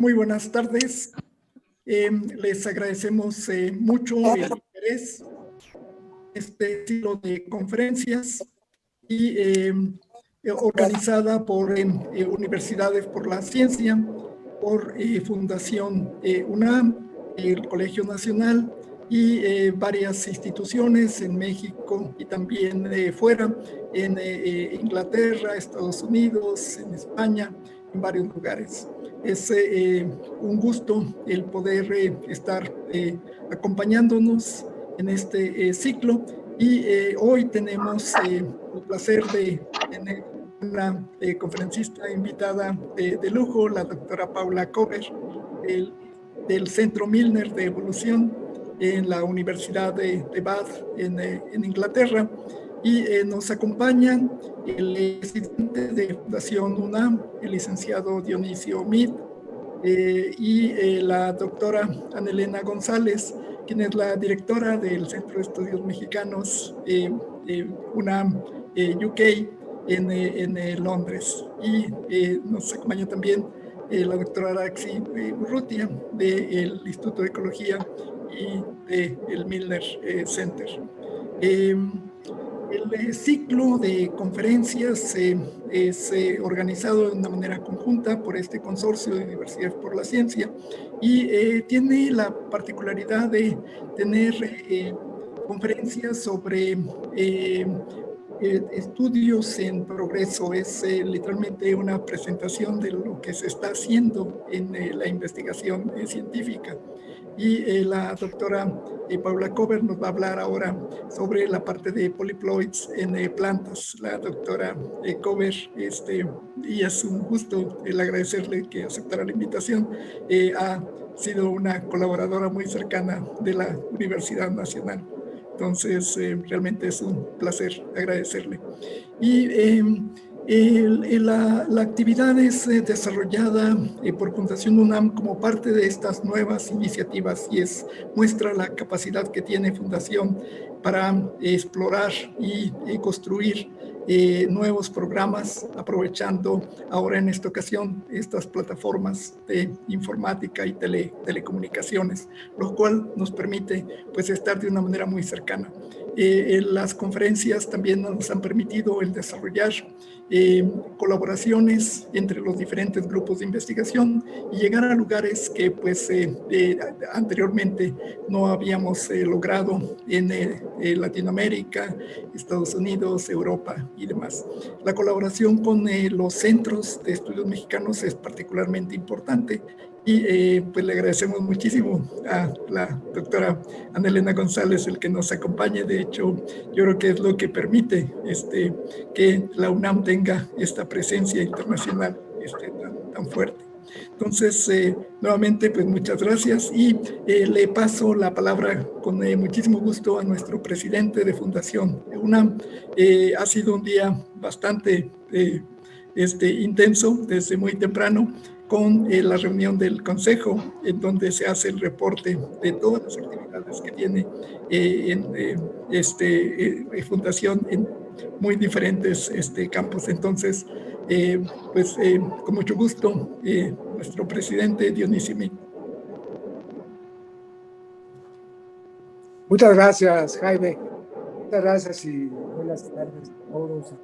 Muy buenas tardes. Les agradecemos mucho el interés en este ciclo de conferencias y organizada por Universidades por la Ciencia, por Fundación UNAM, el Colegio Nacional y varias instituciones en México y también fuera, en Inglaterra, Estados Unidos, en España, en varios lugares. Es un gusto el poder estar acompañándonos en este ciclo y hoy tenemos el placer de tener una conferencista invitada de lujo, la doctora Paula Kover, del Centro Milner de Evolución en la Universidad de Bath en Inglaterra. Y nos acompañan el presidente de Fundación UNAM, el licenciado Dionisio Meade, y la doctora Ana Elena González, quien es la directora del Centro de Estudios Mexicanos UNAM UK en Londres. Y nos acompaña también la doctora Araxi Urrutia del Instituto de Ecología y del Milner Center. El ciclo de conferencias es organizado de una manera conjunta por este consorcio de Universidades por la Ciencia y tiene la particularidad de tener conferencias sobre estudios en progreso. Es literalmente una presentación de lo que se está haciendo en la investigación científica. Y la doctora Paula Kover nos va a hablar ahora sobre la parte de Polyploids en plantas. La doctora Kover, y es un gusto el agradecerle que aceptara la invitación, ha sido una colaboradora muy cercana de la Universidad Nacional. Entonces, realmente es un placer agradecerle. Y la actividad es desarrollada por Fundación UNAM como parte de estas nuevas iniciativas y muestra la capacidad que tiene Fundación para explorar y construir nuevos programas, aprovechando ahora en esta ocasión estas plataformas de informática y telecomunicaciones, lo cual nos permite pues estar de una manera muy cercana. Las conferencias también nos han permitido el desarrollar colaboraciones entre los diferentes grupos de investigación y llegar a lugares que pues anteriormente no habíamos logrado en Latinoamérica, Estados Unidos, Europa y demás. La colaboración con los centros de estudios mexicanos es particularmente importante y pues le agradecemos muchísimo a la doctora Ana Elena González el que nos acompañe. De hecho, yo creo que es lo que permite que la UNAM tenga esta presencia internacional tan fuerte. Entonces, nuevamente, pues muchas gracias y le paso la palabra con muchísimo gusto a nuestro presidente de Fundación UNAM. Ha sido un día bastante intenso desde muy temprano con la reunión del Consejo, en donde se hace el reporte de todas las actividades que tiene Fundación en muy diferentes campos. Entonces, pues con mucho gusto, nuestro presidente Dionisio. Muchas gracias, Jaime. Muchas gracias y buenas tardes a todos, a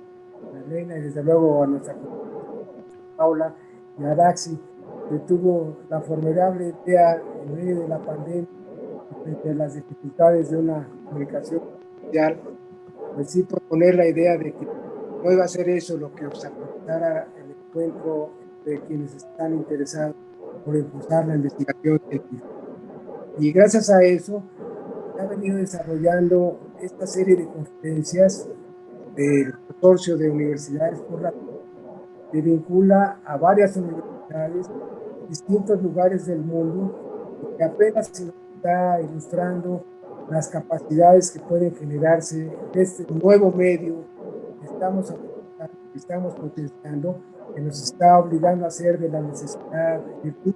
Elena y desde luego a nuestra Paula y a Araxi, que tuvo la formidable idea en medio de la pandemia, frente a las dificultades de una comunicación mundial, pues sí proponer la idea de que no iba a ser eso lo que obstaculizara el encuentro de quienes están interesados por impulsar la investigación científica. Y gracias a eso, ha venido desarrollando esta serie de conferencias del consorcio de universidades por la que vincula a varias universidades en distintos lugares del mundo, que apenas se está ilustrando las capacidades que pueden generarse en este nuevo medio que estamos potenciando, que nos está obligando a hacer de la necesidad virtud,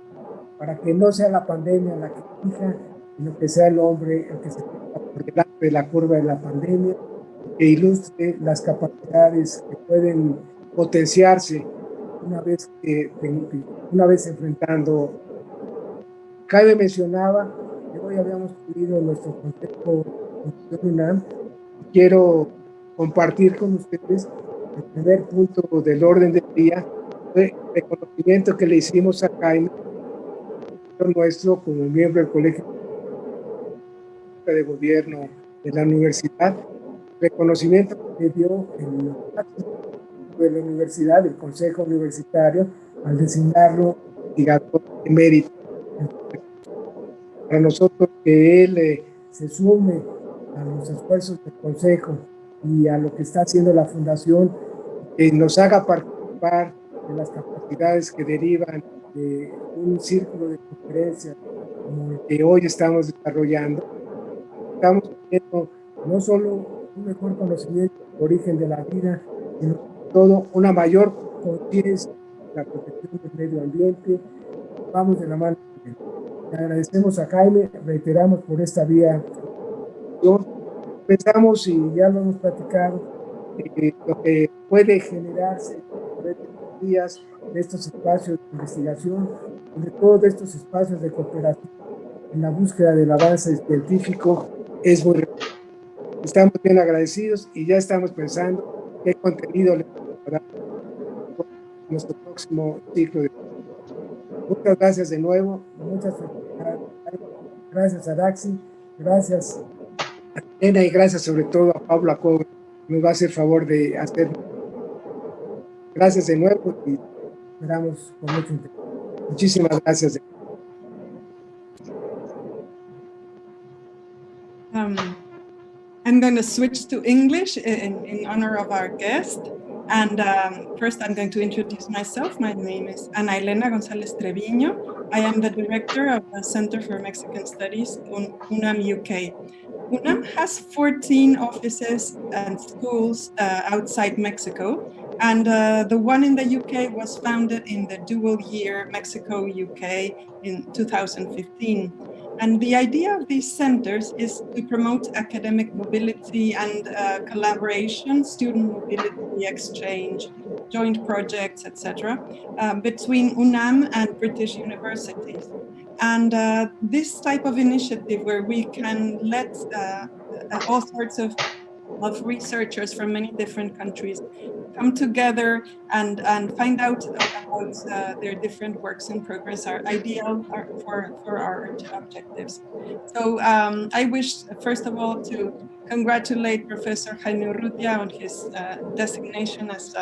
para que no sea la pandemia la que fija, sino que sea el hombre el que se ponga por delante de la curva de la pandemia, que ilustre las capacidades que pueden potenciarse una vez enfrentando Jaime mencionaba que hoy habíamos tenido nuestro consejo de UNAM. Quiero compartir con ustedes el primer punto del orden del día, fue el reconocimiento que le hicimos a Jaime, nuestro como miembro del Colegio de Gobierno de la Universidad, reconocimiento que dio de la universidad, el Consejo Universitario, al designarlo investigador de mérito. Para nosotros que él se sume a los esfuerzos del Consejo y a lo que está haciendo la Fundación, que nos haga participar de las capacidades que derivan de un círculo de conferencias como el que hoy estamos desarrollando. Estamos teniendo no solo un mejor conocimiento del origen de la vida, sino todo una mayor conciencia de la protección del medio ambiente. Vamos de la mano. Le agradecemos a Jaime, reiteramos por esta vía. Pensamos, y ya lo hemos platicado, lo que puede generarse por estos días de estos espacios de investigación, sobre todo de estos espacios de cooperación en la búsqueda del avance científico, es muy relevante. Estamos bien agradecidos y ya estamos pensando qué contenido le dará a nuestro próximo ciclo. Muchas gracias de nuevo, muchas felicidades. Gracias a Araxi, gracias a Elena y gracias sobre todo a Paula Kover, que nos va a hacer favor de hacer. Gracias de nuevo y esperamos con mucho interés. Muchísimas gracias. I'm going to switch to English in honor of our guest. And first, I'm going to introduce myself. My name is Ana Elena González Treviño. I am the director of the Center for Mexican Studies in UNAM, UK. UNAM has 14 offices and schools outside Mexico. And the one in the UK was founded in the dual year Mexico-UK in 2015. And the idea of these centers is to promote academic mobility and collaboration, student mobility, exchange, joint projects, etc., between UNAM and British universities. And this type of initiative where we can let all sorts of researchers from many different countries come together and find out about their different works in progress are ideal for our objectives. So I wish, first of all, to congratulate Professor Jaime Urrutia on his designation as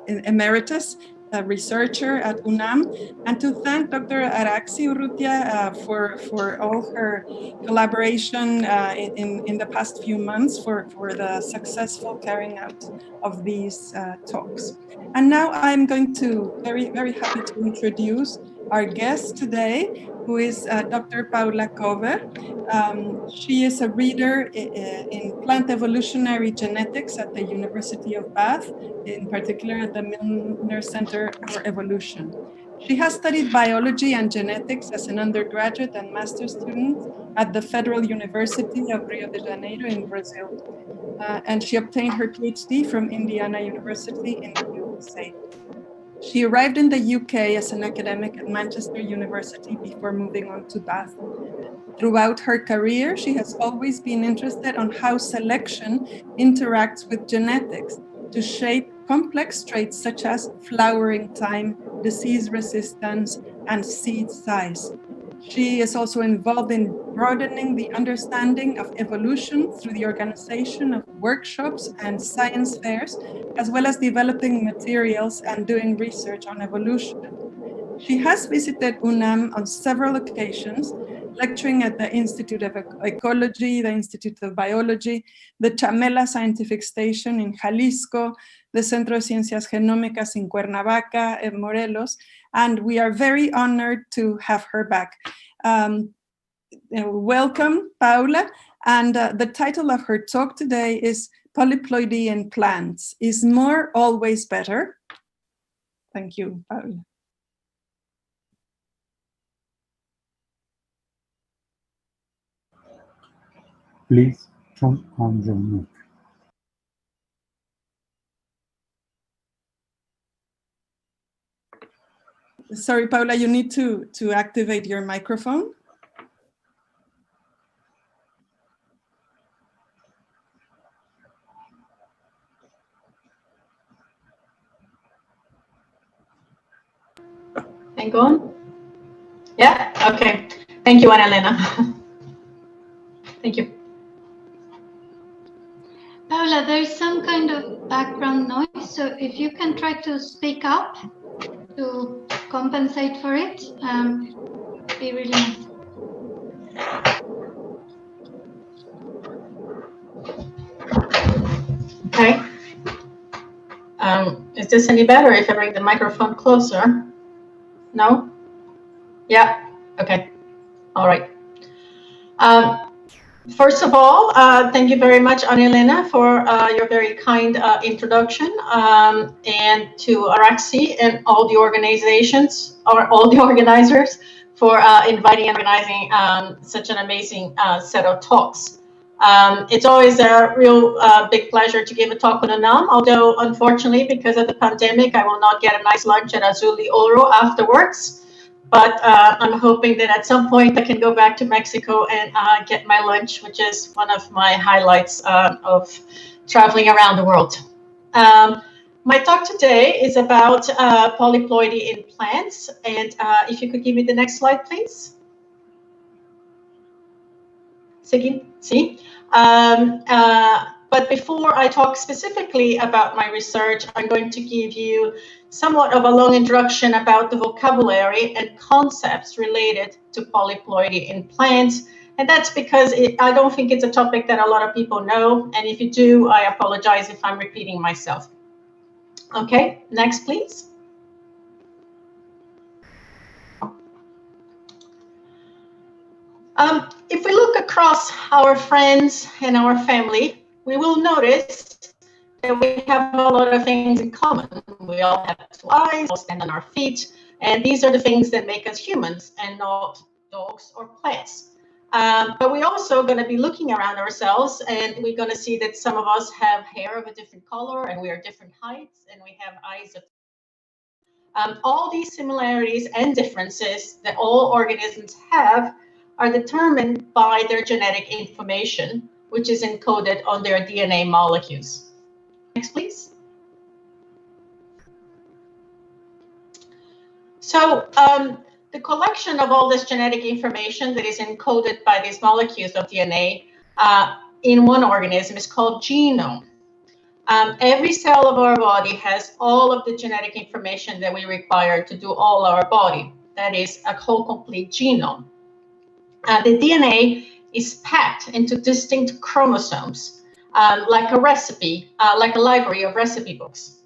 emeritus researcher at UNAM, and to thank Dr. Araxi Urrutia for all her collaboration in the past few months for the successful carrying out of these talks. And now I'm going to very happy to introduce our guest today, who is Dr. Paula Kover. She is a reader in plant evolutionary genetics at the University of Bath, in particular at the Milner Center for Evolution. She has studied biology and genetics as an undergraduate and master's student at the Federal University of Rio de Janeiro in Brazil. And she obtained her PhD from Indiana University in the USA. She arrived in the UK as an academic at Manchester University before moving on to Bath. Throughout her career, she has always been interested on how selection interacts with genetics to shape complex traits such as flowering time, disease resistance, and seed size. She is also involved in broadening the understanding of evolution through the organization of workshops and science fairs, as well as developing materials and doing research on evolution. She has visited UNAM on several occasions, lecturing at the Institute of Ecology, the Institute of Biology, the Chamela Scientific Station in Jalisco, the Centro de Ciencias Genómicas in Cuernavaca, in Morelos, and we are very honored to have her back. Welcome, Paula, and the title of her talk today is Polyploidy in Plants. Is more always better? Thank you, Paula. Please turn on your mic. Sorry, Paula, you need to activate your microphone. Hang on. Yeah, okay. Thank you, Ana Elena. Thank you. Paula, there's some kind of background noise, so if you can try to speak up to compensate for it, be really nice. Okay. Is this any better if I bring the microphone closer? No? Yeah, okay. All right. First of all, thank you very much, Ana Elena, for your very kind introduction, and to Araxi and all the organizations, or all the organizers, for inviting and organizing such an amazing set of talks. It's always a real big pleasure to give a talk on UNAM, although unfortunately, because of the pandemic, I will not get a nice lunch at Azuli Oro afterwards. But I'm hoping that at some point I can go back to Mexico and get my lunch, which is one of my highlights of traveling around the world. My talk today is about polyploidy in plants. And if you could give me the next slide, please. See? But before I talk specifically about my research, I'm going to give you somewhat of a long introduction about the vocabulary and concepts related to polyploidy in plants. And that's because I don't think it's a topic that a lot of people know. And if you do, I apologize if I'm repeating myself. Okay, next, please. If we look across our friends and our family, we will notice that we have a lot of things in common. We all have two eyes, all stand on our feet, and these are the things that make us humans and not dogs or plants. But we're also going to be looking around ourselves, and we're going to see that some of us have hair of a different color, and we are different heights, and we have eyes of all these similarities and differences that all organisms have are determined by their genetic information, which is encoded on their DNA molecules. Next, please. So the collection of all this genetic information that is encoded by these molecules of DNA in one organism is called genome. Every cell of our body has all of the genetic information that we require to do all our body. That is a whole complete genome. The DNA is packed into distinct chromosomes, like a recipe, like a library of recipe books.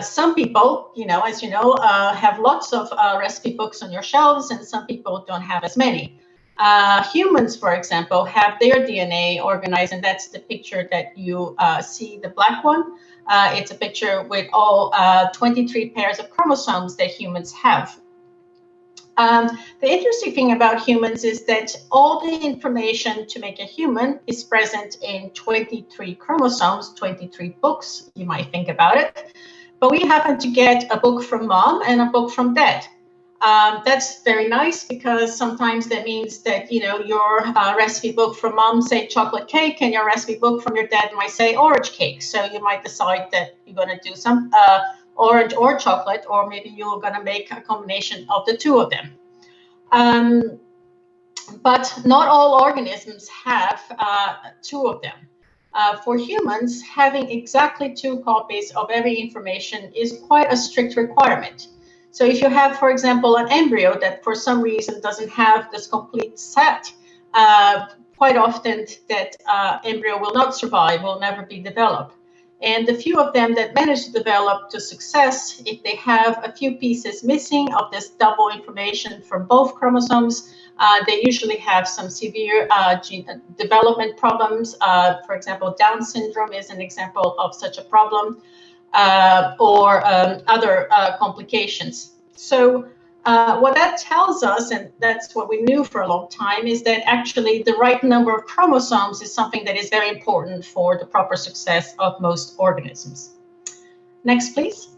Some people, as you know, have lots of recipe books on your shelves, and some people don't have as many. Humans, for example, have their DNA organized, and that's the picture that you see, the black one. It's a picture with all 23 pairs of chromosomes that humans have. The interesting thing about humans is that all the information to make a human is present in 23 chromosomes, 23 books, you might think about it. But we happen to get a book from mom and a book from dad. That's very nice, because sometimes that means that, your recipe book from mom say chocolate cake, and your recipe book from your dad might say orange cake. So you might decide that you're going to do some orange or chocolate, or maybe you're going to make a combination of the two of them. But not all organisms have two of them. For humans, having exactly 2 copies of every information is quite a strict requirement. So if you have, for example, an embryo that for some reason doesn't have this complete set, quite often that embryo will not survive, will never be developed. And the few of them that manage to develop to success, if they have a few pieces missing of this double information from both chromosomes, they usually have some severe gene development problems. For example, Down syndrome is an example of such a problem, or other complications. So what that tells us, and that's what we knew for a long time, is that actually the right number of chromosomes is something that is very important for the proper success of most organisms. Next, please.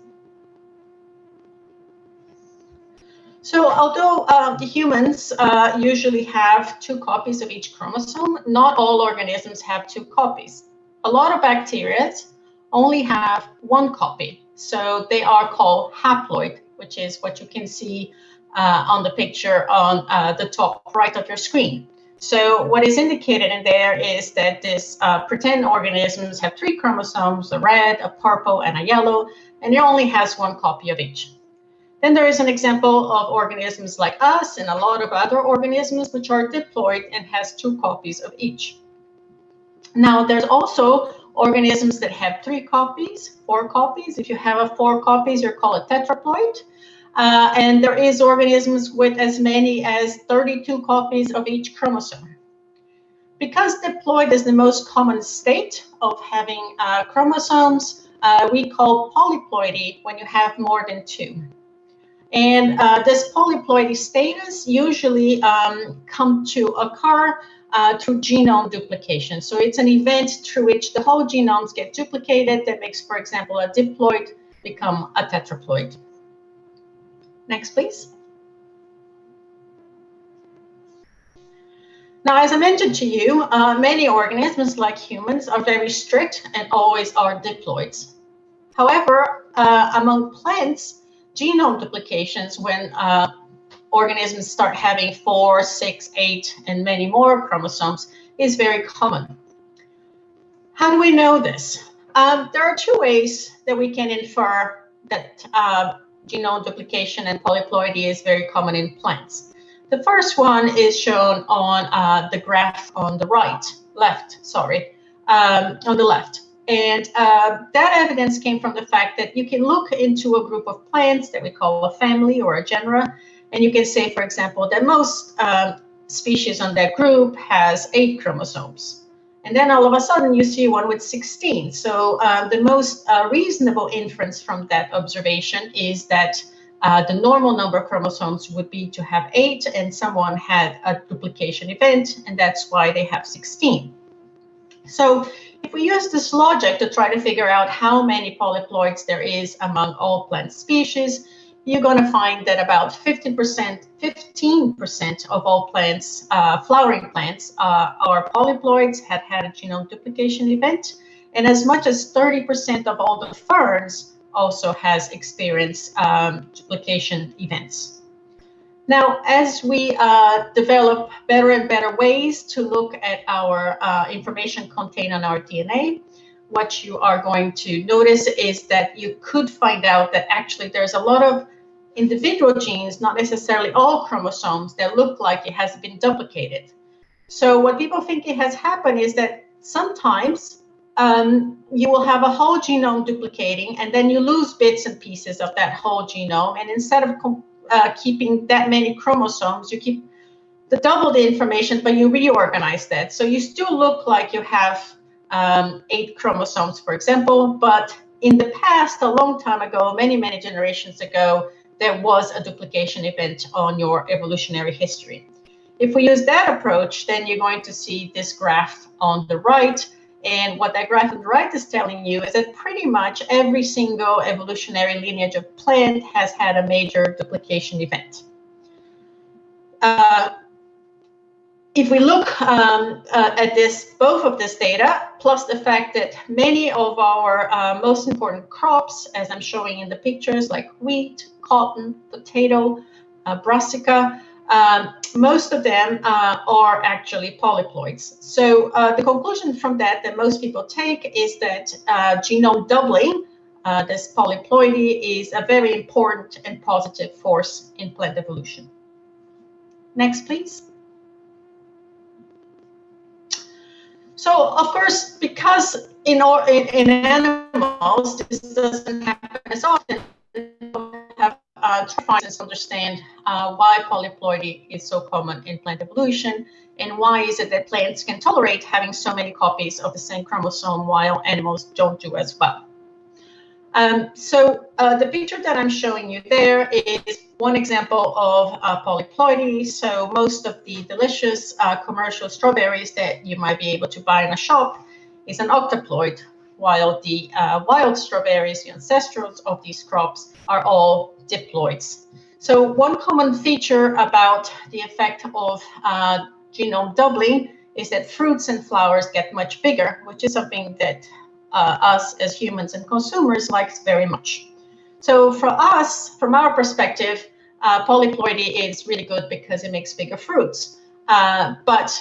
So although the humans usually have 2 copies of each chromosome, not all organisms have 2 copies. A lot of bacteria only have 1 copy. So they are called haploid, which is what you can see on the picture on the top right of your screen. So what is indicated in there is that this pretend organisms have 3 chromosomes, a red, a purple, and a yellow, and it only has 1 copy of each. Then there is an example of organisms like us and a lot of other organisms which are diploid and has 2 copies of each. Now there's also organisms that have 3 copies, 4 copies. If you have 4 copies, you're called a tetraploid. And there is organisms with as many as 32 copies of each chromosome. Because diploid is the most common state of having chromosomes, we call polyploidy when you have more than 2. And this polyploidy status usually come to occur through genome duplication. So it's an event through which the whole genomes get duplicated that makes, for example, a diploid become a tetraploid. Next, please. Now, as I mentioned to you, many organisms like humans are very strict and always are diploids. However, among plants, genome duplications, when organisms start having 4, 6, 8, and many more chromosomes, is very common. How do we know this? There are 2 ways that we can infer that genome duplication and polyploidy is very common in plants. The first one is shown on the graph on the on the left. And that evidence came from the fact that you can look into a group of plants that we call a family or a genera, and you can say, for example, that most species on that group has 8 chromosomes. And then all of a sudden you see one with 16. So the most reasonable inference from that observation is that the normal number of chromosomes would be to have 8, and someone had a duplication event, and that's why they have 16. So if we use this logic to try to figure out how many polyploids there is among all plant species, you're going to find that about 15% of all plants, flowering plants, are polyploids, have had a genome duplication event, and as much as 30% of all the ferns also has experienced duplication events. Now, as we develop better and better ways to look at our information contained on our DNA, what you are going to notice is that you could find out that actually there's a lot of individual genes, not necessarily all chromosomes, that look like it has been duplicated. So what people think it has happened is that sometimes you will have a whole genome duplicating, and then you lose bits and pieces of that whole genome, and instead of keeping that many chromosomes, you keep double the information, but you reorganize that. So you still look like you have 8 chromosomes, for example, but in the past, a long time ago, many, many generations ago, there was a duplication event on your evolutionary history. If we use that approach, then you're going to see this graph on the right. And what that graph on the right is telling you is that pretty much every single evolutionary lineage of plant has had a major duplication event. If we look at both of this data, plus the fact that many of our most important crops, as I'm showing in the pictures, like wheat, cotton, potato, brassica, most of them are actually polyploids. So the conclusion from that most people take is that genome doubling, this polyploidy, is a very important and positive force in plant evolution. Next, please. So, of course, because in animals, this doesn't happen as often, people have tried to understand why polyploidy is so common in plant evolution, and why is it that plants can tolerate having so many copies of the same chromosome while animals don't do as well. So the picture that I'm showing you there is one example of polyploidy. So most of the delicious commercial strawberries that you might be able to buy in a shop is an octaploid, while the wild strawberries, the ancestrals of these crops, are all diploids. So one common feature about the effect of genome doubling is that fruits and flowers get much bigger, which is something that us as humans and consumers likes very much. So for us, from our perspective, polyploidy is really good because it makes bigger fruits. But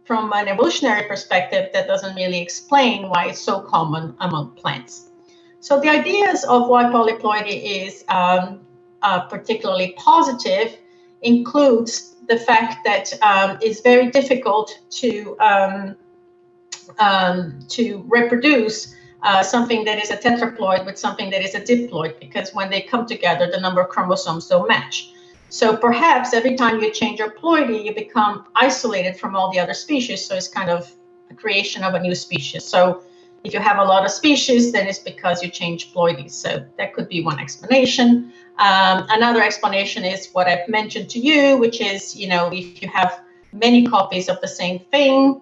from an evolutionary perspective, that doesn't really explain why it's so common among plants. So the ideas of why polyploidy is particularly positive includes the fact that it's very difficult to reproduce something that is a tetraploid with something that is a diploid, because when they come together, the number of chromosomes don't match. So perhaps every time you change your ploidy, you become isolated from all the other species. So it's kind of a creation of a new species. So if you have a lot of species, then it's because you change ploidies. So that could be one explanation. Another explanation is what I've mentioned to you, which is, you know, if you have many copies of the same thing,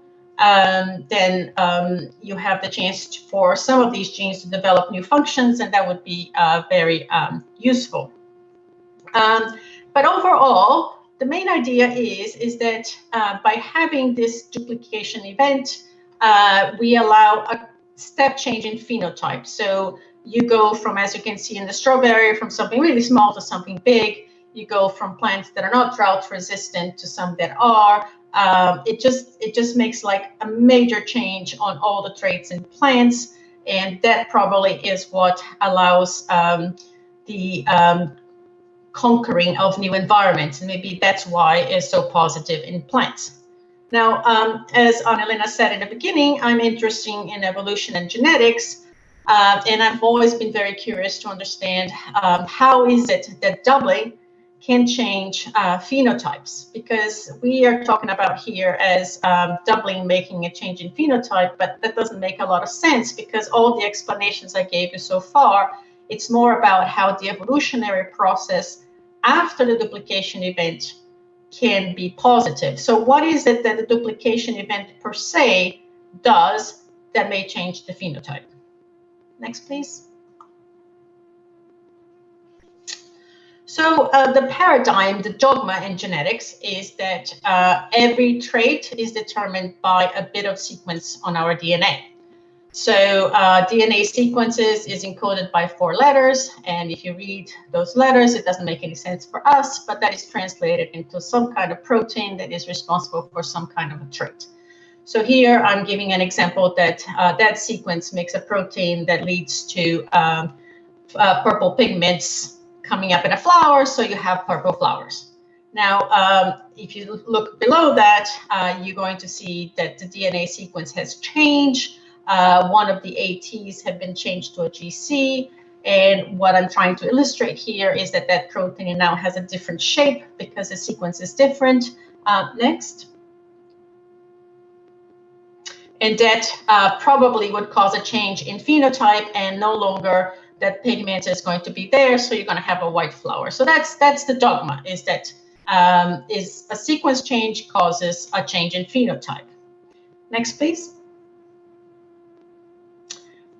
then you have the chance for some of these genes to develop new functions, and that would be very useful. But overall, the main idea is that by having this duplication event, we allow a step change in phenotype. So you go from, as you can see in the strawberry, from something really small to something big. You go from plants that are not drought resistant to some that are. It just makes like a major change on all the traits in plants, and that probably is what allows the conquering of new environments, and maybe that's why it's so positive in plants. Now, as Annelena said in the beginning, I'm interested in evolution and genetics, and I've always been very curious to understand how is it that doubling can change phenotypes, because we are talking about here as doubling making a change in phenotype, but that doesn't make a lot of sense, because all the explanations I gave you so far, it's more about how the evolutionary process after the duplication event can be positive. So what is it that the duplication event per se does that may change the phenotype? Next, please. So the paradigm, the dogma in genetics is that every trait is determined by a bit of sequence on our DNA. So DNA sequences is encoded by 4 letters, and if you read those letters, it doesn't make any sense for us, but that is translated into some kind of protein that is responsible for some kind of a trait. So here I'm giving an example that that sequence makes a protein that leads to purple pigments coming up in a flower, so you have purple flowers. Now, if you look below that, you're going to see that the DNA sequence has changed. One of the ATs have been changed to a GC, and what I'm trying to illustrate here is that that protein now has a different shape because the sequence is different. Next. And that probably would cause a change in phenotype, and no longer that pigment is going to be there, so you're going to have a white flower. So that's the dogma, is that is a sequence change causes a change in phenotype. Next, please.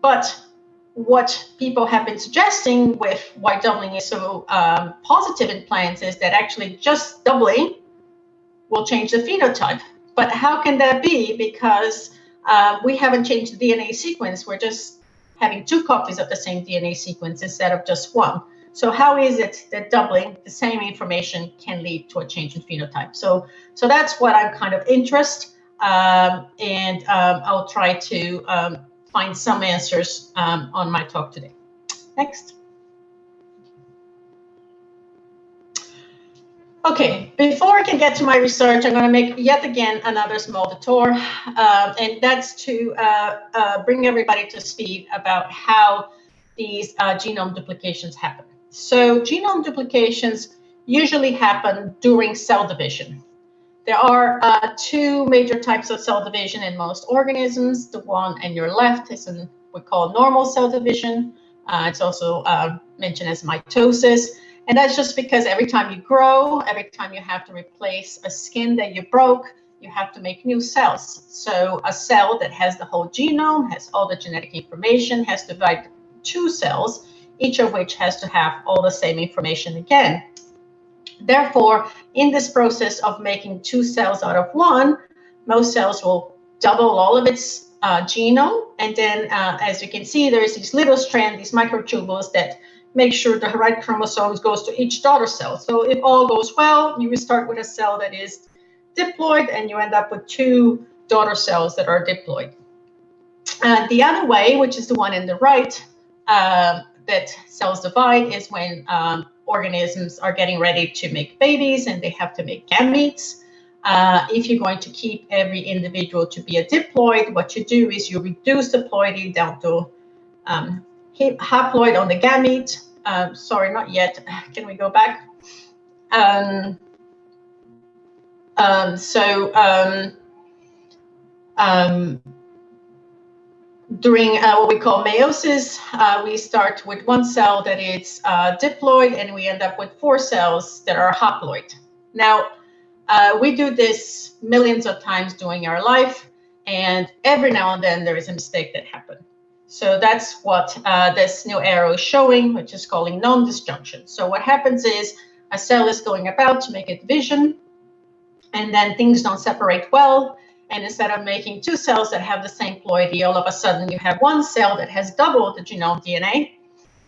But what people have been suggesting with why doubling is so positive in plants is that actually just doubling will change the phenotype. But how can that be? Because we haven't changed the DNA sequence. We're just having 2 copies of the same DNA sequence instead of just 1. So how is it that doubling the same information can lead to a change in phenotype? So that's what I'm kind of interested, and I'll try to find some answers on my talk today. Next. Okay, before I can get to my research, I'm going to make yet again another small detour, and that's to bring everybody to speed about how these genome duplications happen. So genome duplications usually happen during cell division. There are 2 major types of cell division in most organisms. The one on your left is what we call normal cell division. It's also mentioned as mitosis. And that's just because every time you grow, every time you have to replace a skin that you broke, you have to make new cells. So a cell that has the whole genome, has all the genetic information, has to divide 2 cells, each of which has to have all the same information again. Therefore, in this process of making 2 cells out of 1, most cells will double all of its genome. And then, as you can see, there's these little strands, these microtubules that make sure the right chromosomes goes to each daughter cell. So if all goes well, you will start with a cell that is diploid, and you end up with 2 daughter cells that are diploid. The other way, which is the one in the right, that cells divide, is when organisms are getting ready to make babies and they have to make gametes. If you're going to keep every individual to be a diploid, what you do is you reduce the ploidy down to haploid on the gamete. Sorry, not yet. Can we go back? During what we call meiosis, we start with 1 cell that is diploid, and we end up with 4 cells that are haploid. Now, we do this millions of times during our life, and every now and then there is a mistake that happens. So that's what this new arrow is showing, which is calling non-disjunction. So what happens is a cell is going about to make a division, and then things don't separate well. And instead of making 2 cells that have the same ploidy, all of a sudden you have 1 cell that has double the genome DNA,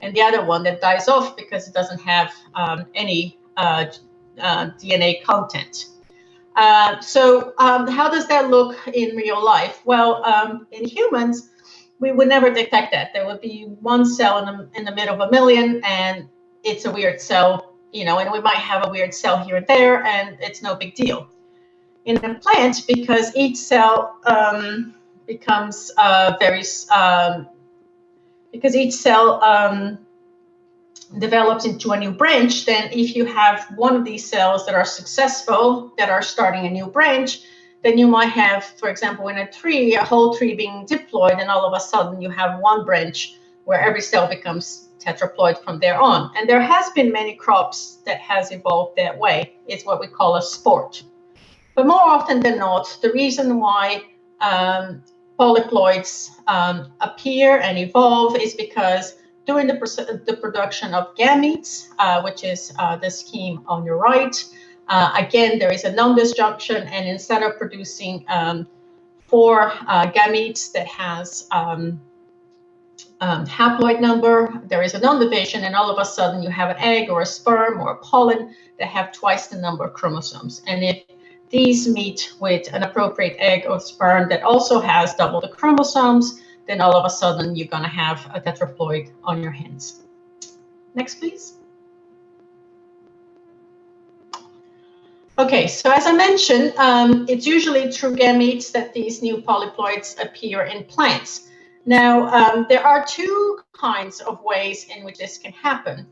and the other one that dies off because it doesn't have any DNA content. So how does that look in real life? Well, in humans, we would never detect that. There would be 1 cell in the middle of a million, and it's a weird cell, you know, and we might have a weird cell here and there, and it's no big deal. In a plant, because each cell becomes because each cell develops into a new branch, then if you have one of these cells that are successful, that are starting a new branch, then you might have, for example, in a tree, a whole tree being diploid, and all of a sudden you have 1 branch where every cell becomes tetraploid from there on. And there has been many crops that has evolved that way. It's what we call a sport. But more often than not, the reason why polyploids appear and evolve is because during the production of gametes, which is the scheme on your right, again, there is a non-disjunction, and instead of producing 4 gametes that has haploid number, there is a non-division, and all of a sudden you have an egg or a sperm or a pollen that have twice the number of chromosomes. And if these meet with an appropriate egg or sperm that also has double the chromosomes, then all of a sudden you're going to have a tetraploid on your hands. Next, please. Okay, so as I mentioned, it's usually through gametes that these new polyploids appear in plants. Now, there are 2 kinds of ways in which this can happen.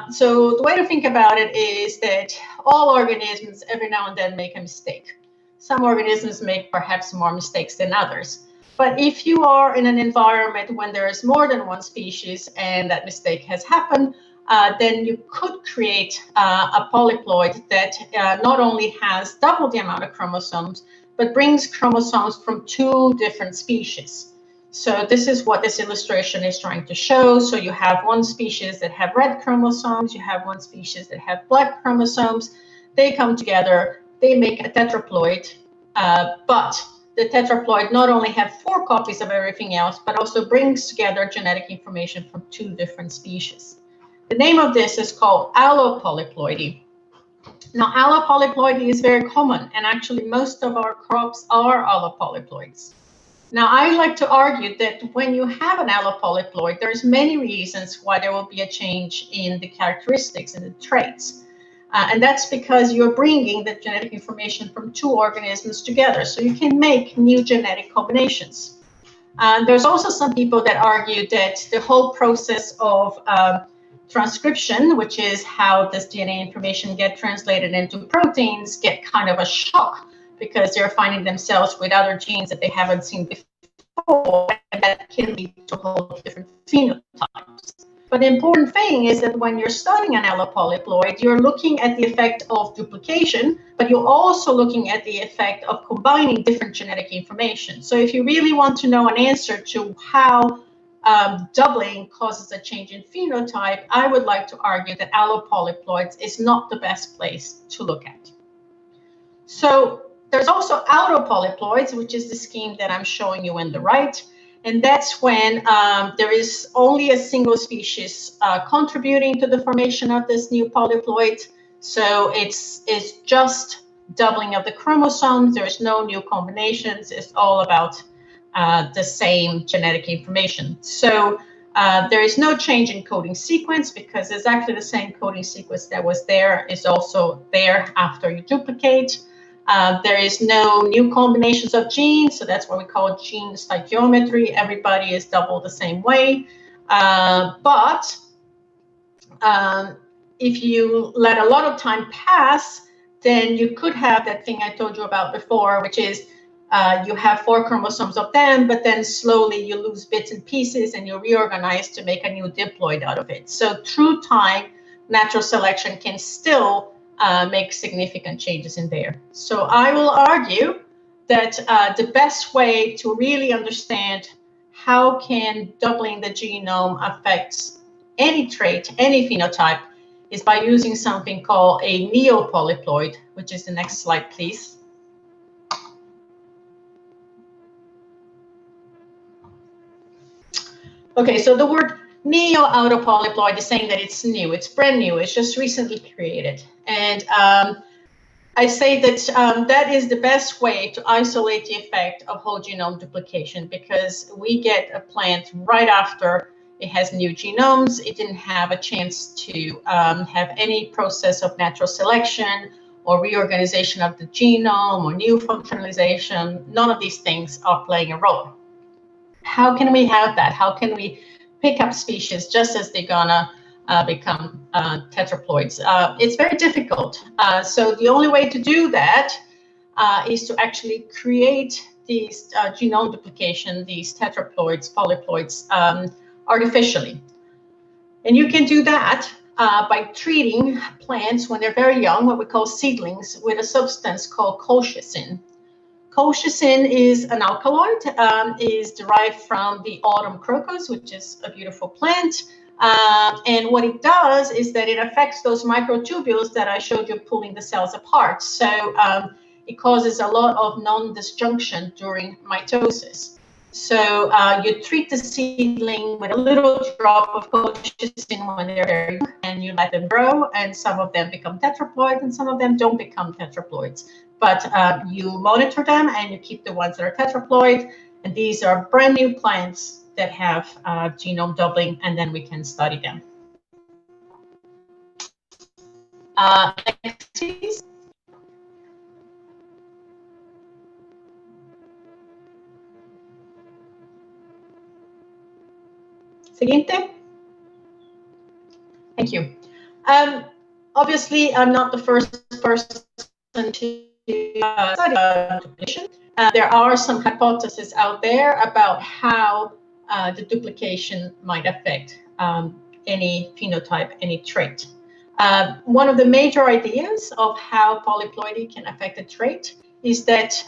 So the way to think about it is that all organisms every now and then make a mistake. Some organisms make perhaps more mistakes than others. But if you are in an environment when there is more than 1 species and that mistake has happened, then you could create a polyploid that not only has double the amount of chromosomes, but brings chromosomes from 2 different species. So this is what this illustration is trying to show. So you have 1 species that have red chromosomes, you have 1 species that have black chromosomes. They come together, they make a tetraploid, but the tetraploid not only have 4 copies of everything else, but also brings together genetic information from 2 different species. The name of this is called allopolyploidy. Now, allopolyploidy is very common, and actually most of our crops are allopolyploids. Now, I like to argue that when you have an allopolyploid, there's many reasons why there will be a change in the characteristics and the traits. And that's because you're bringing the genetic information from 2 organisms together, so you can make new genetic combinations. There's also some people that argue that the whole process of transcription, which is how this DNA information get translated into proteins, get kind of a shock because they're finding themselves with other genes that they haven't seen before, and that can lead to whole different phenotypes. But the important thing is that when you're studying an allopolyploid, you're looking at the effect of duplication, but you're also looking at the effect of combining different genetic information. So if you really want to know an answer to how doubling causes a change in phenotype, I would like to argue that allopolyploids is not the best place to look at. So there's also autopolyploids, which is the scheme that I'm showing you on the right. And that's when there is only a single species contributing to the formation of this new polyploid. So it's just doubling of the chromosomes. There's no new combinations. It's all about the same genetic information. So there is no change in coding sequence because exactly the same coding sequence that was there is also there after you duplicate. There is no new combinations of genes, so that's what we call gene stoichiometry. Everybody is doubled the same way. But if you let a lot of time pass, then you could have that thing I told you about before, which is you have 4 chromosomes of them, but then slowly you lose bits and pieces and you reorganize to make a new diploid out of it. So through time, natural selection can still make significant changes in there. So I will argue that the best way to really understand how can doubling the genome affects any trait, any phenotype, is by using something called a neopolyploid, which is the next slide, please. Okay, so the word neo-autopolyploid is saying that it's new, it's brand new, it's just recently created. And I say that that is the best way to isolate the effect of whole genome duplication, because we get a plant right after it has new genomes. It didn't have a chance to have any process of natural selection or reorganization of the genome or new functionalization. None of these things are playing a role. How can we have that? How can we pick up species just as they're gonna become tetraploids? It's very difficult. So the only way to do that is to actually create these genome duplication, these tetraploids, polyploids, artificially. And you can do that by treating plants when they're very young, what we call seedlings, with a substance called colchicine. Colchicine is an alkaloid, is derived from the autumn crocus, which is a beautiful plant. And what it does is that it affects those microtubules that I showed you pulling the cells apart. So it causes a lot of non-disjunction during mitosis. So you treat the seedling with a little drop of colchicine when they're very young, and you let them grow, and some of them become tetraploids and some of them don't become tetraploids. But you monitor them and you keep the ones that are tetraploid, and these are brand new plants that have genome doubling, and then we can study them. Next, please. Siguiente. Thank you. Obviously, I'm not the first person to study duplication. There are some hypotheses out there about how the duplication might affect any phenotype, any trait. One of the major ideas of how polyploidy can affect a trait is that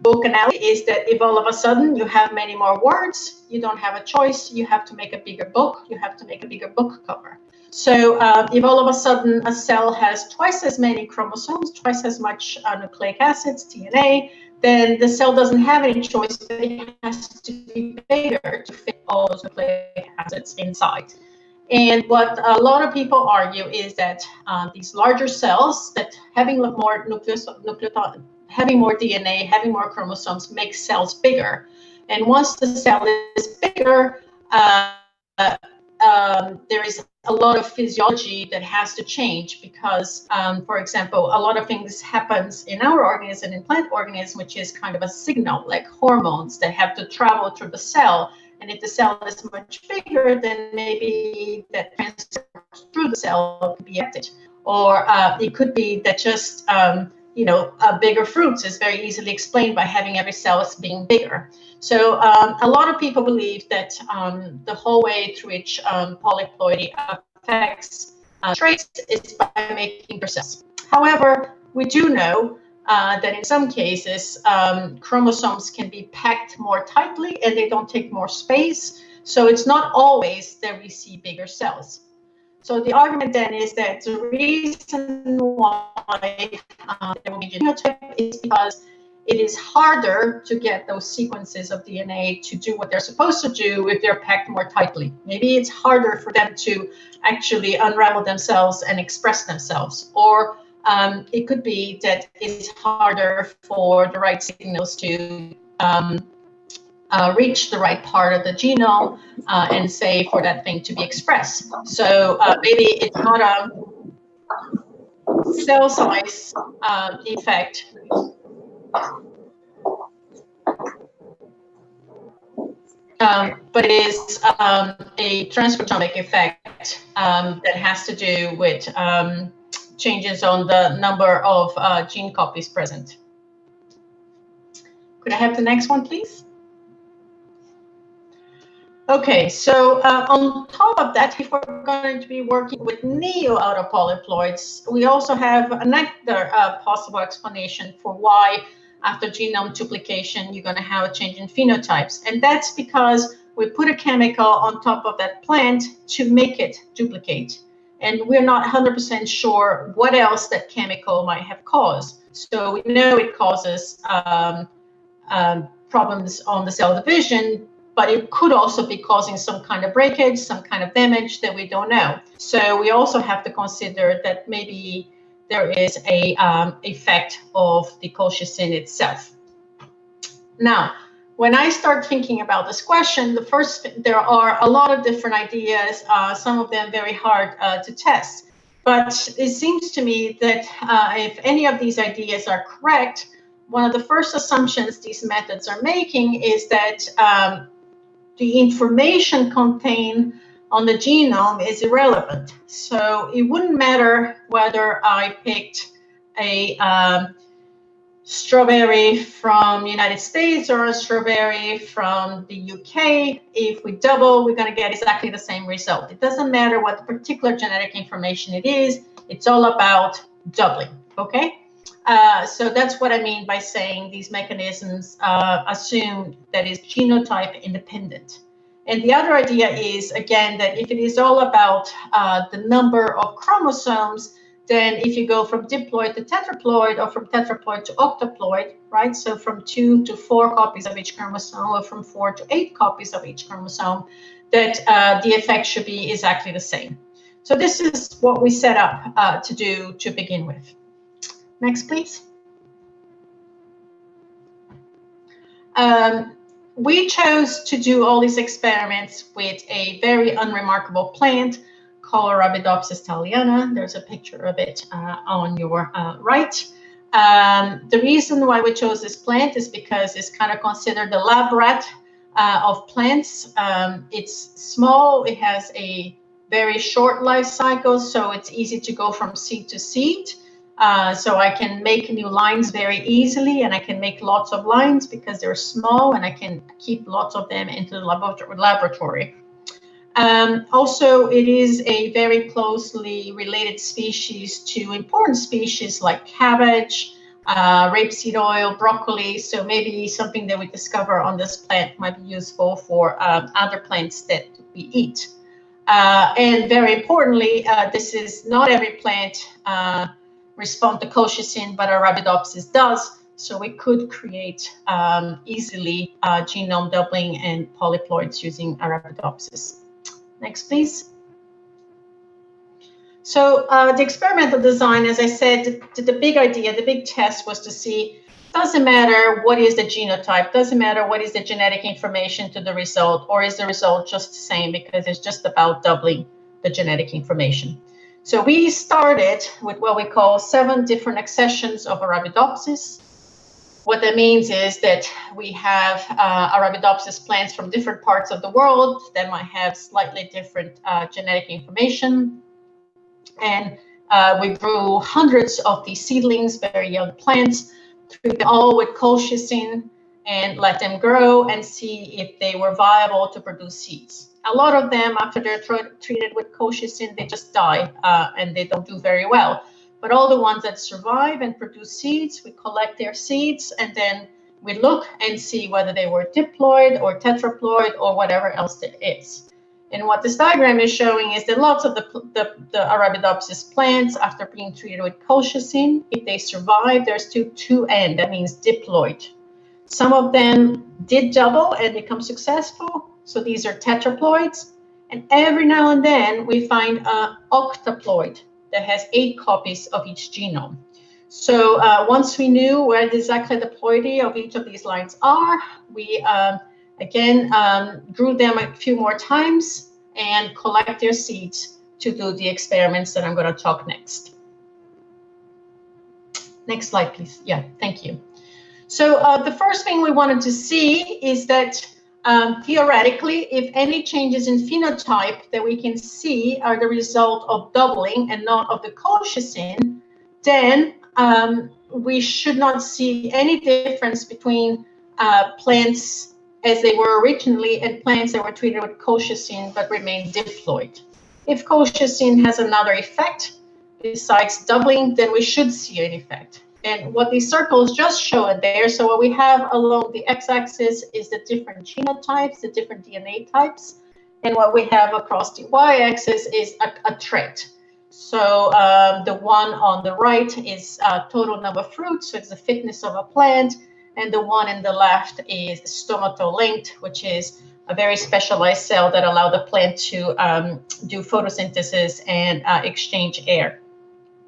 Conferencia is that if all of a sudden you have many more words, you don't have a choice, you have to make a bigger book, you have to make a bigger book cover. So if all of a sudden a cell has twice as many chromosomes, twice as much nucleic acids, DNA, then the cell doesn't have any choice, but it has to be bigger to fit all those nucleic acids inside. And what a lot of people argue is that these larger cells, that having more having more DNA, having more chromosomes makes cells bigger. And once the cell is bigger, there is a lot of physiology that has to change because, for example, a lot of things happens in our organism, in plant organism, which is kind of a signal, like hormones that have to travel through the cell. And if the cell is much bigger, then maybe that transfer through the cell could be affected. Or it could be that just, bigger fruits is very easily explained by having every cell as being bigger. So a lot of people believe that the whole way through which polyploidy affects traits is by making bigger cells. However, we do know that in some cases, chromosomes can be packed more tightly and they don't take more space. So it's not always that we see bigger cells. So the argument then is that the reason why there will be genotype is because it is harder to get those sequences of DNA to do what they're supposed to do if they're packed more tightly. Maybe it's harder for them to actually unravel themselves and express themselves. Or it could be that it's harder for the right signals to reach the right part of the genome and say for that thing to be expressed. So maybe it's not a cell size effect. But it is a transcriptomic effect that has to do with changes on the number of gene copies present. Could I have the next one, please? Okay, so on top of that, if we're going to be working with neo-autopolyploids, we also have another possible explanation for why after genome duplication, you're going to have a change in phenotypes. And that's because we put a chemical on top of that plant to make it duplicate. And we're not 100% sure what else that chemical might have caused. So we know it causes problems on the cell division, but it could also be causing some kind of breakage, some kind of damage that we don't know. So we also have to consider that maybe there is a effect of the colchicine itself. Now, when I start thinking about this question, there are a lot of different ideas, some of them very hard to test. But it seems to me that if any of these ideas are correct, one of the first assumptions these methods are making is that the information contained on the genome is irrelevant. So it wouldn't matter whether I picked a strawberry from the United States or a strawberry from the UK. If we double, we're going to get exactly the same result. It doesn't matter what particular genetic information it is. It's all about doubling, okay? So that's what I mean by saying these mechanisms assume that it's genotype independent. And the other idea is, again, that if it is all about the number of chromosomes, then if you go from diploid to tetraploid or from tetraploid to octoploid, right? So from 2 to 4 copies of each chromosome or from 4 to 8 copies of each chromosome, that the effect should be exactly the same. So this is what we set up to do to begin with. Next, please. We chose to do all these experiments with a very unremarkable plant called Arabidopsis thaliana. There's a picture of it on your right. The reason why we chose this plant is because it's kind of considered the lab rat of plants. It's small, it has a very short life cycle, so it's easy to go from seed to seed. So I can make new lines very easily, and I can make lots of lines because they're small, and I can keep lots of them into the laboratory. Also, it is a very closely related species to important species like cabbage, rapeseed oil, broccoli. So maybe something that we discover on this plant might be useful for other plants that we eat. And very importantly, this is not every plant respond to colchicine, but Arabidopsis does. So we could create easily genome doubling and polyploids using Arabidopsis. Next, please. So the experimental design, as I said, the big idea, the big test was to see, doesn't matter what is the genotype, doesn't matter what is the genetic information to the result, or is the result just the same because it's just about doubling the genetic information. So we started with what we call 7 different accessions of Arabidopsis. What that means is that we have Arabidopsis plants from different parts of the world that might have slightly different genetic information. And we grew hundreds of these seedlings, very young plants, treat them all with colchicine and let them grow and see if they were viable to produce seeds. A lot of them, after they're treated with colchicine, they just die and they don't do very well. but all the ones that survive and produce seeds, we collect their seeds, and then we look and see whether they were diploid or tetraploid or whatever else there is. And what this diagram is showing is that lots of the Arabidopsis plants, after being treated with colchicine, if they survive, there's 2N, that means diploid. Some of them did double and become successful, so these are tetraploids. And every now and then we find an octaploid that has 8 copies of each genome. So once we knew where exactly the ploidy of each of these lines are, we again grew them a few more times and collect their seeds to do the experiments that I'm going to talk next. Next slide, please. Yeah, thank you. So the first thing we wanted to see is that theoretically, if any changes in phenotype that we can see are the result of doubling and not of the colchicine, then we should not see any difference between plants as they were originally and plants that were treated with colchicine but remain diploid. If colchicine has another effect besides doubling, then we should see an effect. And what these circles just show it there, so what we have along the x-axis is the different genotypes, the different DNA types, and what we have across the y-axis is a trait. So the one on the right is total number of fruits, so it's the fitness of a plant, and the one in the left is stomatolength, which is a very specialized cell that allows the plant to do photosynthesis and exchange air.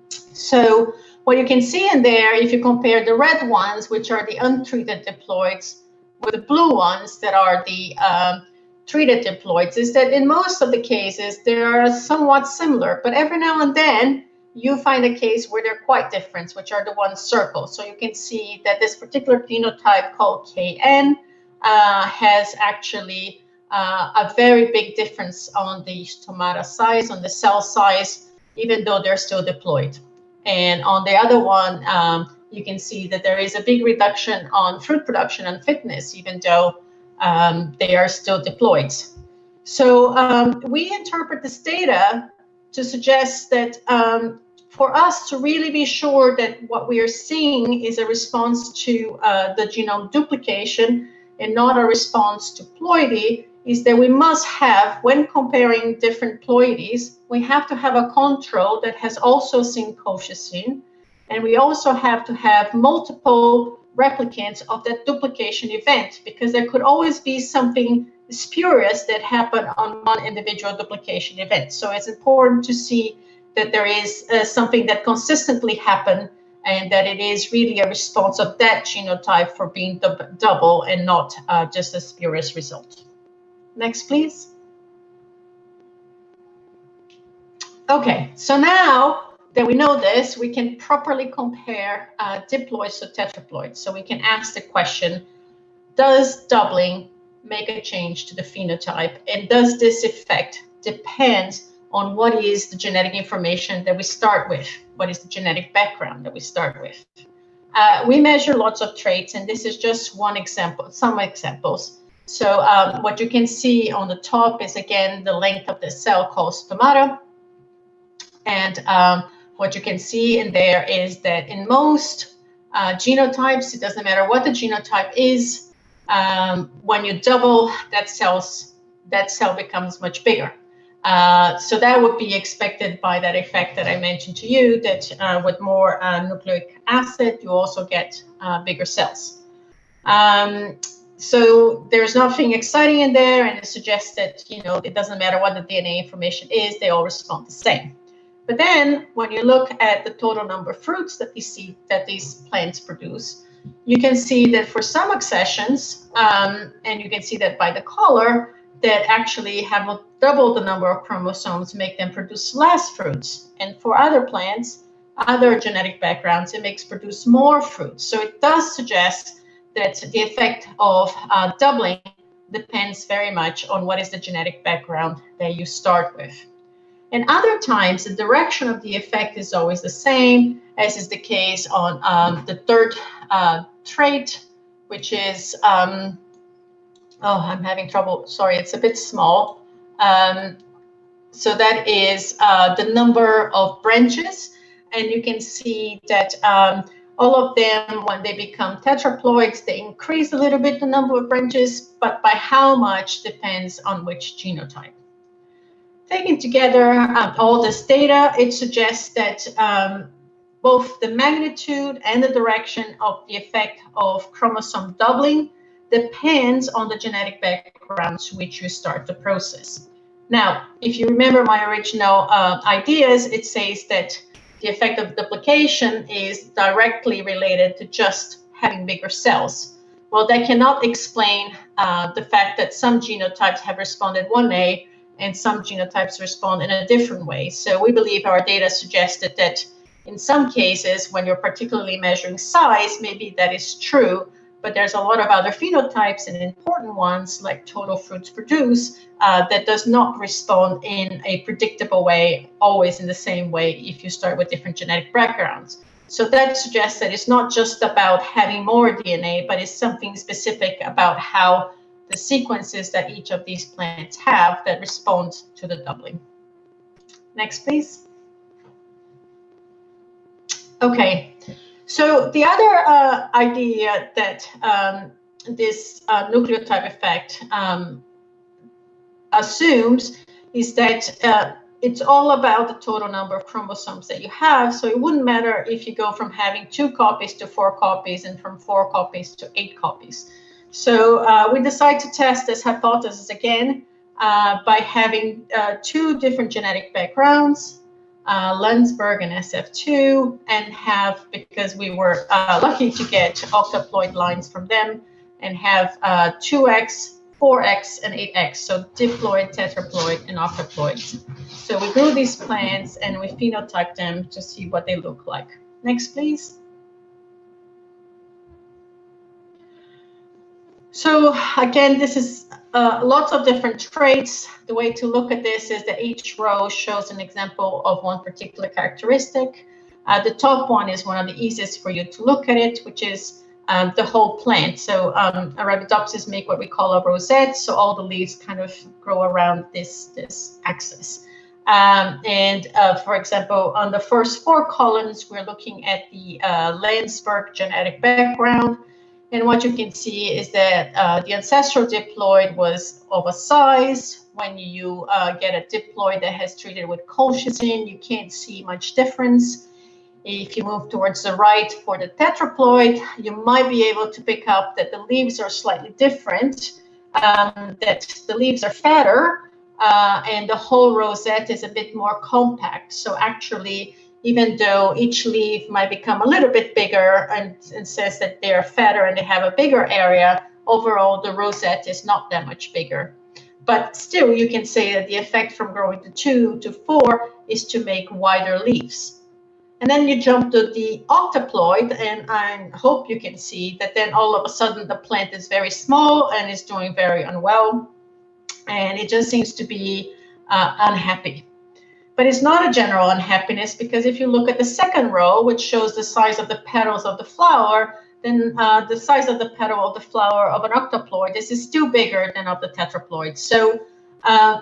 So what you can see in there, if you compare the red ones, which are the untreated diploids, with the blue ones that are the treated diploids, is that in most of the cases, they are somewhat similar, but every now and then you find a case where they're quite different, which are the ones circled. So you can see that this particular phenotype called KN has actually a very big difference on the stomata size, on the cell size, even though they're still diploid. And on the other one, you can see that there is a big reduction on fruit production and fitness, even though they are still diploids. So we interpret this data to suggest that for us to really be sure that what we are seeing is a response to the genome duplication and not a response to ploidy, is that we must have, when comparing different ploidies, we have to have a control that has also seen colchicine, and we also have to have multiple replicants of that duplication event, because there could always be something spurious that happened on one individual duplication event. So it's important to see that there is something that consistently happened, and that it is really a response of that genotype for being double and not just a spurious result. Next, please. Okay, so now that we know this, we can properly compare diploids to tetraploids. So we can ask the question, does doubling make a change to the phenotype? And does this effect depend on what is the genetic information that we start with? What is the genetic background that we start with? We measure lots of traits, and this is just one example, some examples. So what you can see on the top is, again, the length of the cell called stomata. And what you can see in there is that in most genotypes, it doesn't matter what the genotype is, when you double that cell becomes much bigger. So that would be expected by that effect that I mentioned to you, that with more nucleic acid, you also get bigger cells. So there's nothing exciting in there, and it suggests that, you know, it doesn't matter what the DNA information is, they all respond the same. But then when you look at the total number of fruits that we see that these plants produce, you can see that for some accessions, and you can see that by the color, that actually have double the number of chromosomes make them produce less fruits. And for other plants, other genetic backgrounds, it makes produce more fruits. So it does suggest that the effect of doubling depends very much on what is the genetic background that you start with. And other times, the direction of the effect is always the same, as is the case on the third trait, which is, oh, I'm having trouble. Sorry, it's a bit small. So that is the number of branches. and you can see that all of them, when they become tetraploids, they increase a little bit the number of branches, but by how much depends on which genotype. Taken together all this data, it suggests that both the magnitude and the direction of the effect of chromosome doubling depends on the genetic background to which you start the process. Now, if you remember my original ideas, it says that the effect of duplication is directly related to just having bigger cells. Well, that cannot explain the fact that some genotypes have responded one way and some genotypes respond in a different way. So we believe our data suggested that in some cases, when you're particularly measuring size, maybe that is true, but there's a lot of other phenotypes and important ones like total fruits produced that does not respond in a predictable way, always in the same way if you start with different genetic backgrounds. So that suggests that it's not just about having more DNA, but it's something specific about how the sequences that each of these plants have that respond to the doubling. Next, please. Okay. So the other idea that this nucleotype effect assumes is that it's all about the total number of chromosomes that you have. So it wouldn't matter if you go from having 2 copies to 4 copies and from 4 copies to 8 copies. So we decided to test this hypothesis again by having 2 different genetic backgrounds, Lenzberg and SF2, and have, because we were lucky to get octaploid lines from them, and have 2x, 4x, and 8x, so diploid, tetraploid, and octaploids. So we grew these plants and we phenotyped them to see what they look like. Next, please. So again, this is lots of different traits. The way to look at this is that each row shows an example of one particular characteristic. The top one is one of the easiest for you to look at it, which is the whole plant. So Arabidopsis make what we call a rosette. So all the leaves kind of grow around this axis. For example, on the first 4 columns, we're looking at the Lenzberg genetic background. And what you can see is that the ancestral diploid was of a size. When you get a diploid that has treated with colchicine, you can't see much difference. If you move towards the right for the tetraploid, you might be able to pick up that the leaves are slightly different, that the leaves are fatter, and the whole rosette is a bit more compact. So actually, even though each leaf might become a little bit bigger and says that they're fatter and they have a bigger area, overall the rosette is not that much bigger. But still, you can say that the effect from growing to 2 to 4 is to make wider leaves. And then you jump to the octaploid, and I hope you can see that then all of a sudden the plant is very small and is doing very unwell, and it just seems to be unhappy. But it's not a general unhappiness, because if you look at the second row, which shows the size of the petals of the flower, then the size of the petal of the flower of an octaploid, this is still bigger than of the tetraploid. So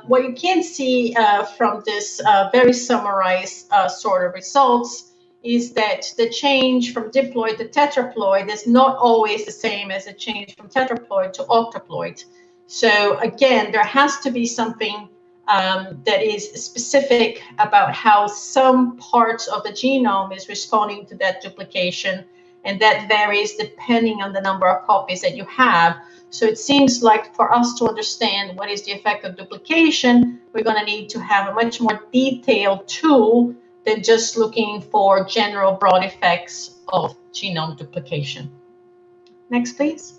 what you can see from this very summarized sort of results is that the change from diploid to tetraploid is not always the same as the change from tetraploid to octaploid. So again, there has to be something that is specific about how some parts of the genome is responding to that duplication, and that varies depending on the number of copies that you have. So it seems like for us to understand what is the effect of duplication, we're going to need to have a much more detailed tool than just looking for general broad effects of genome duplication. Next, please.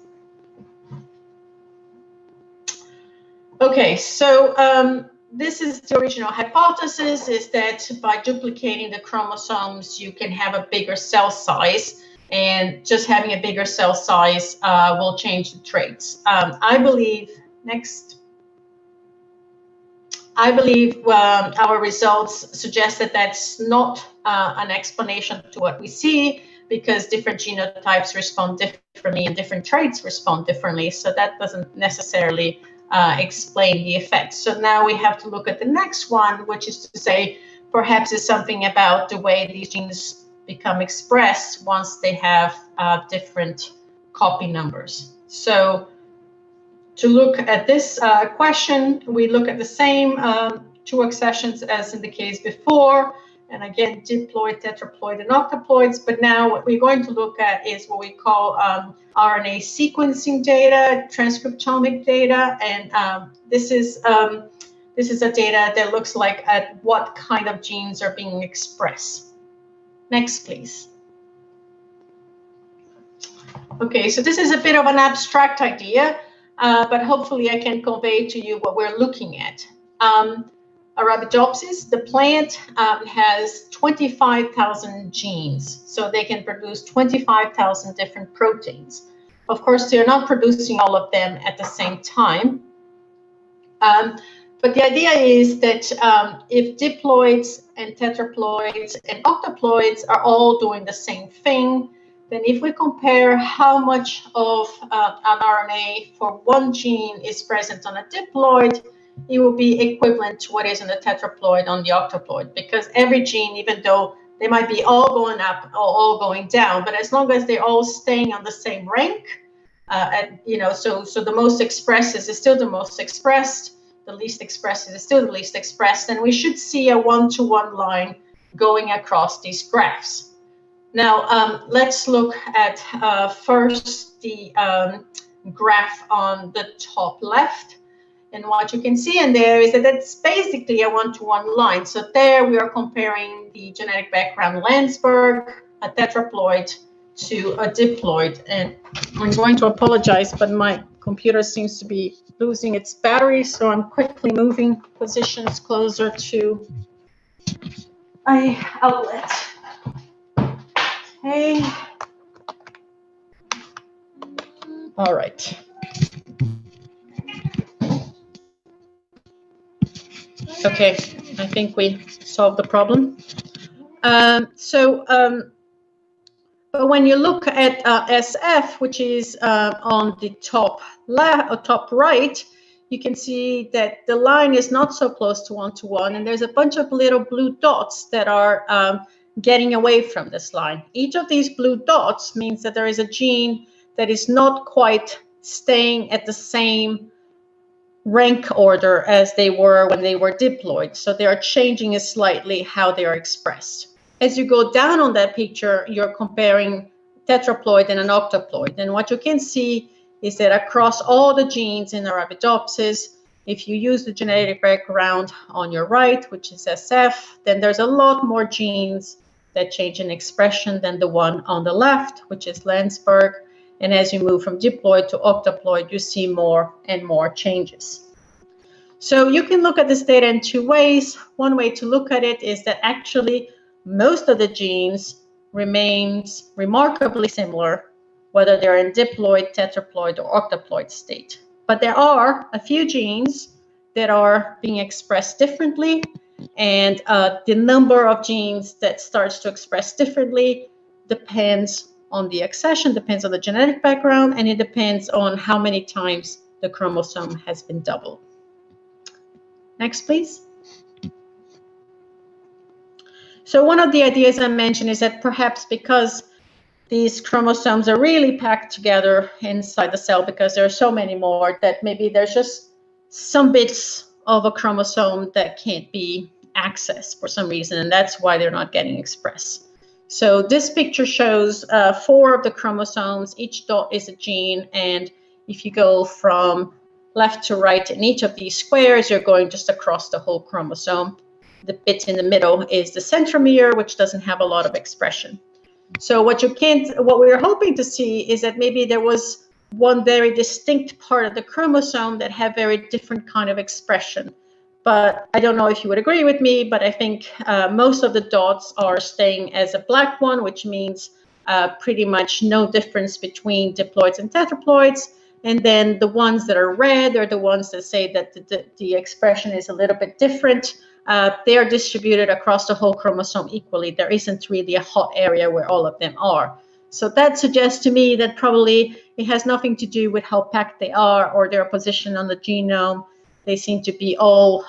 Okay, so this is the original hypothesis, is that by duplicating the chromosomes, you can have a bigger cell size, and just having a bigger cell size will change the traits. I believe, next. I believe our results suggest that that's not an explanation to what we see, because different genotypes respond differently and different traits respond differently. So that doesn't necessarily explain the effect. So now we have to look at the next one, which is to say, perhaps it's something about the way these genes become expressed once they have different copy numbers. So to look at this question, we look at the same two accessions as in the case before. And again, diploid, tetraploid, and octoploids. But now what we're going to look at is what we call RNA sequencing data, transcriptomic data, and this is a data that looks like at what kind of genes are being expressed. Next, please. Okay, so this is a bit of an abstract idea, but hopefully I can convey to you what we're looking at. Arabidopsis, the plant, has 25,000 genes, so they can produce 25,000 different proteins. Of course, they're not producing all of them at the same time. But the idea is that if diploids and tetraploids and octoploids are all doing the same thing, then if we compare how much of an RNA for one gene is present on a diploid, it will be equivalent to what is in the tetraploid on the octoploid, because every gene, even though they might be all going up or all going down, but as long as they're all staying on the same rank, so the most expressed is still the most expressed, the least expressed is still the least expressed, and we should see a one-to-one line going across these graphs. Now, let's look at first the graph on the top left. And what you can see in there is that it's basically a one-to-one line. So there we are comparing the genetic background Landsberg, a tetraploid, to a diploid. And I'm going to apologize, but my computer seems to be losing its battery, so I'm quickly moving positions closer to an outlet. Okay. All right. Okay, I think we solved the problem. But when you look at SF, which is on the top left or top right, you can see that the line is not so close to one-to-one, and there's a bunch of little blue dots that are getting away from this line. Each of these blue dots means that there is a gene that is not quite staying at the same rank order as they were when they were diploid. So they are changing slightly how they are expressed. As you go down on that picture, you're comparing tetraploid and an octoploid. And what you can see is that across all the genes in Arabidopsis, if you use the genetic background on your right, which is SF, then there's a lot more genes that change in expression than the one on the left, which is Landsberg. And as you move from diploid to octoploid, you see more and more changes. So you can look at this data in two ways. One way to look at it is that actually most of the genes remains remarkably similar, whether they're in diploid, tetraploid, or octoploid state. But there are a few genes that are being expressed differently, and the number of genes that starts to express differently depends on the accession, depends on the genetic background, and it depends on how many times the chromosome has been doubled. Next, please. So one of the ideas I mentioned is that perhaps because these chromosomes are really packed together inside the cell, because there are so many more, that maybe there's just some bits of a chromosome that can't be accessed for some reason, and that's why they're not getting expressed. So this picture shows 4 of the chromosomes. Each dot is a gene, and if you go from left to right in each of these squares, you're going just across the whole chromosome. The bit in the middle is the centromere, which doesn't have a lot of expression. So what we're hoping to see is that maybe there was one very distinct part of the chromosome that had very different kind of expression. But I don't know if you would agree with me, but I think most of the dots are staying as a black one, which means pretty much no difference between diploids and tetraploids. And then the ones that are red are the ones that say that the expression is a little bit different. They are distributed across the whole chromosome equally. There isn't really a hot area where all of them are. So that suggests to me that probably it has nothing to do with how packed they are or their position on the genome. They seem to be all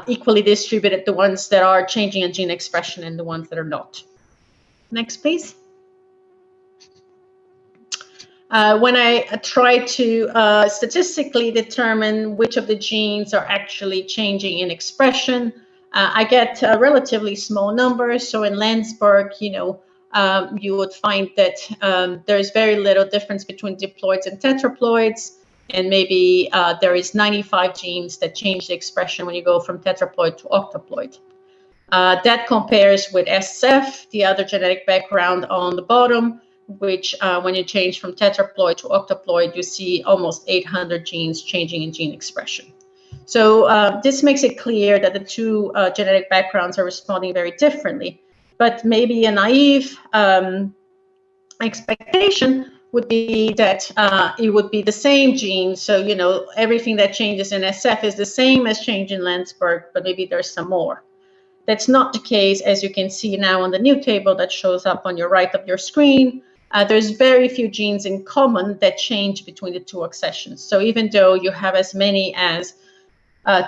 equally distributed, the ones that are changing in gene expression and the ones that are not. Next, please. When I try to statistically determine which of the genes are actually changing in expression, I get relatively small numbers. So in Landsberg, you would find that there's very little difference between diploids and tetraploids. And maybe there is 95 genes that change the expression when you go from tetraploid to octoploid. That compares with SF, the other genetic background on the bottom, which when you change from tetraploid to octoploid, you see almost 800 genes changing in gene expression. So this makes it clear that the two genetic backgrounds are responding very differently. But maybe a naive expectation would be that it would be the same gene. So, everything that changes in SF is the same as change in Landsberg, but maybe there's some more. That's not the case, as you can see now on the new table that shows up on your right of your screen. There's very few genes in common that change between the two accessions. So even though you have as many as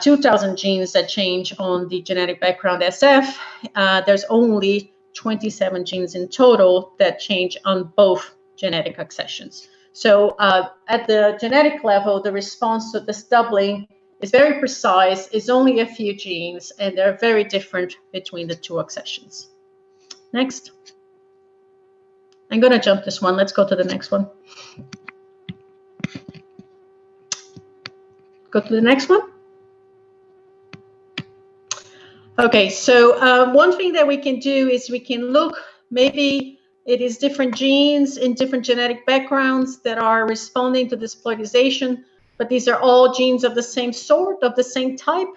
2,000 genes that change on the genetic background SF, there's only 27 genes in total that change on both genetic accessions. So at the genetic level, the response to this doubling is very precise. It's only a few genes, and they're very different between the two accessions. Next. I'm going to jump this one. Let's go to the next one. Go to the next one. Okay, so one thing that we can do is we can look, maybe it is different genes in different genetic backgrounds that are responding to diploidization, but these are all genes of the same sort, of the same type.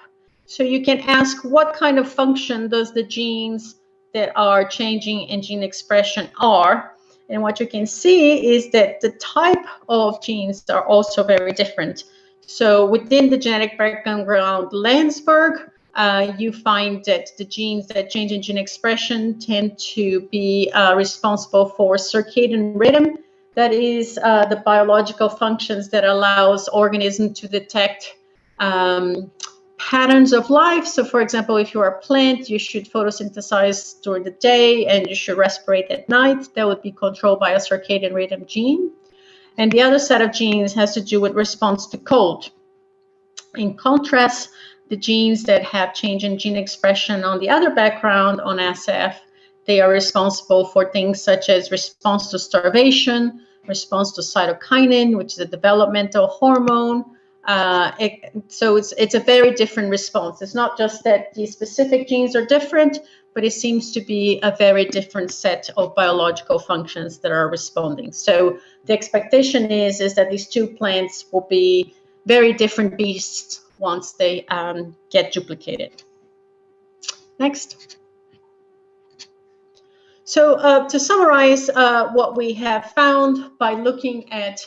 So you can ask, what kind of function does the genes that are changing in gene expression are? And what you can see is that the type of genes are also very different. So within the genetic background Landsberg, you find that the genes that change in gene expression tend to be responsible for circadian rhythm. That is the biological functions that allows organisms to detect patterns of life. So for example, if you're a plant, you should photosynthesize during the day and you should respirate at night. That would be controlled by a circadian rhythm gene. And the other set of genes has to do with response to cold. In contrast, the genes that have change in gene expression on the other background on SF, they are responsible for things such as response to starvation, response to cytokinin, which is a developmental hormone. So it's a very different response. It's not just that these specific genes are different, but it seems to be a very different set of biological functions that are responding. So the expectation is that these two plants will be very different beasts once they get duplicated. Next. So to summarize what we have found by looking at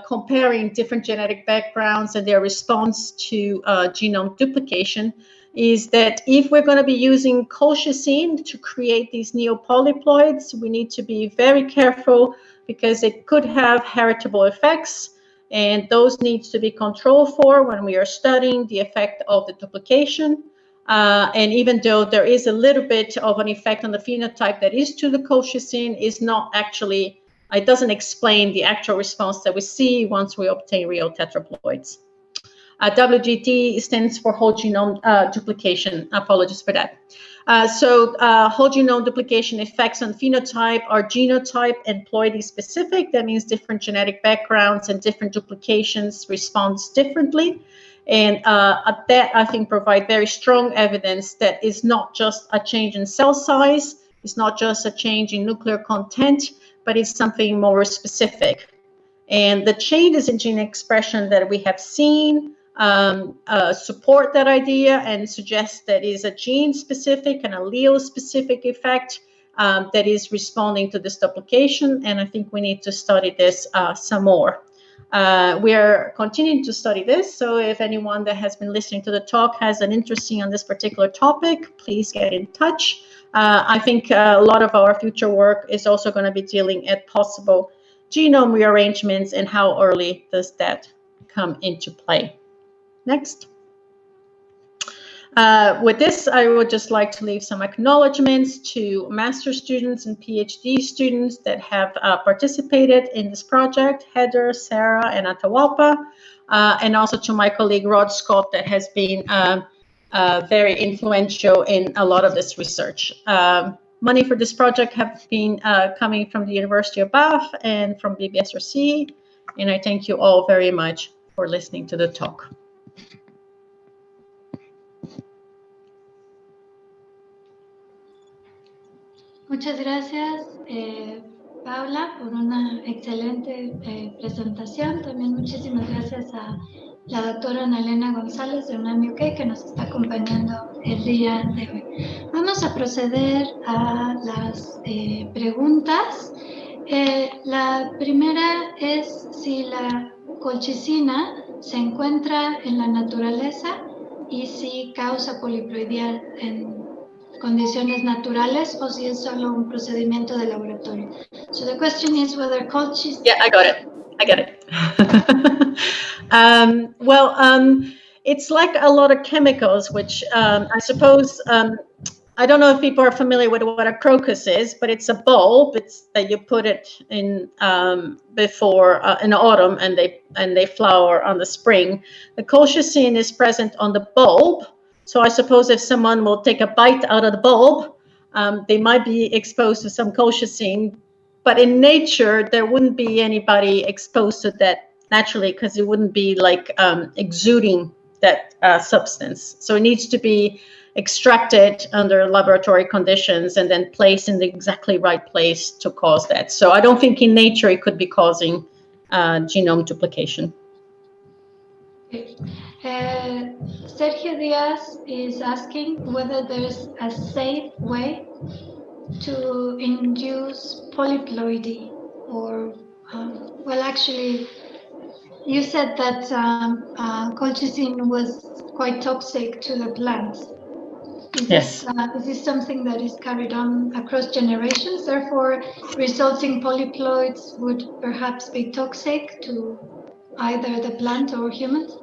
comparing different genetic backgrounds and their response to genome duplication is that if we're going to be using colchicine to create these neopolyploids, we need to be very careful because it could have heritable effects. And those needs to be controlled for when we are studying the effect of the duplication. And even though there is a little bit of an effect on the phenotype that is to the colchicine, is not actually, it doesn't explain the actual response that we see once we obtain real tetraploids. WGD stands for whole genome duplication. Apologies for that. So whole genome duplication effects on phenotype are genotype and ploidy specific. That means different genetic backgrounds and different duplications responds differently. And that, I think, provide very strong evidence that is not just a change in cell size, it's not just a change in nuclear content, but it's something more specific. And the changes in gene expression that we have seen support that idea and suggest that is a gene-specific and allele-specific effect that is responding to this duplication. And I think we need to study this some more. We are continuing to study this. So if anyone that has been listening to the talk has an interest on this particular topic, please get in touch. I think a lot of our future work is also going to be dealing at possible genome rearrangements and how early does that come into play. Next. With this, I would just like to leave some acknowledgements to master students and PhD students that have participated in this project, Heather, Sarah, and Atahualpa, and also to my colleague Rod Scott that has been very influential in a lot of this research. Money for this project have been coming from the University of Bath and from BBSRC, and I thank you all very much for listening to the talk. Muchas gracias, Paula, por una excelente presentación. También muchísimas gracias a la doctora Ana Elena González de UNAM UK que nos está acompañando el día de hoy. Vamos a proceder a las preguntas. La primera es si la colchicina se encuentra en la naturaleza y si causa poliploidía en condiciones naturales o si es solo un procedimiento de laboratorio. So the question is whether colchicine... Yeah, I got it. It's like a lot of chemicals, which I suppose, I don't know if people are familiar with what a crocus is, but it's a bulb. It's that you put it in before in autumn and they flower on the spring. The colchicine is present on the bulb. So I suppose if someone will take a bite out of the bulb, they might be exposed to some colchicine. But in nature, there wouldn't be anybody exposed to that naturally because it wouldn't be like exuding that substance. So it needs to be extracted under laboratory conditions and then placed in the exactly right place to cause that. So I don't think in nature it could be causing genome duplication. Sergio Diaz is asking whether there's a safe way to induce polyploidy or, well, actually, you said that colchicine was quite toxic to the plants. Yes. Is this something that is carried on across generations? Therefore, resulting polyploids would perhaps be toxic to either the plant or humans?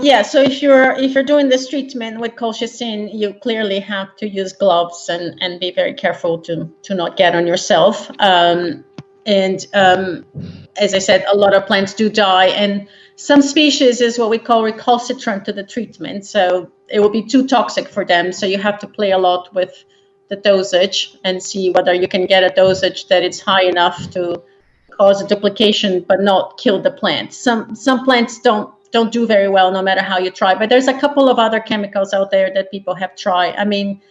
Yeah, so if you're doing this treatment with colchicine, you clearly have to use gloves and be very careful to not get on yourself. As I said, a lot of plants do die, and some species is what we call recalcitrant to the treatment. So it will be too toxic for them. So you have to play a lot with the dosage and see whether you can get a dosage that is high enough to cause a duplication but not kill the plant. Some plants don't do very well no matter how you try, but there's a couple of other chemicals out there that people have tried. I mean,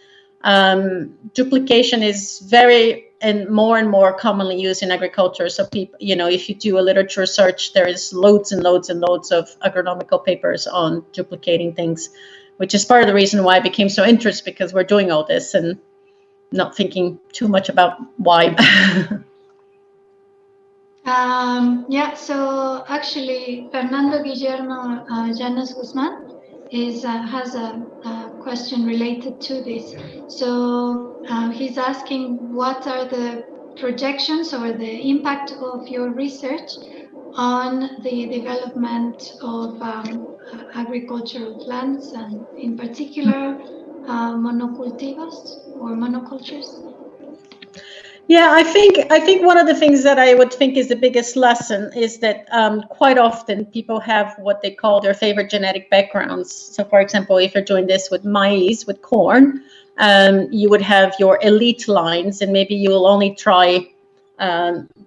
duplication is very and more commonly used in agriculture. So people, if you do a literature search, there is loads and loads and loads of agronomical papers on duplicating things, which is part of the reason why I became so interested, because we're doing all this and not thinking too much about why. Yeah, so actually, Fernando Guillermo Llanes Guzman has a question related to this. So he's asking, what are the projections or the impact of your research on the development of agricultural plants and in particular monocultivos or monocultures? Yeah, I think one of the things that I would think is the biggest lesson is that quite often people have what they call their favorite genetic backgrounds. So, for example, if you're doing this with maize, with corn, you would have your elite lines, and maybe you will only try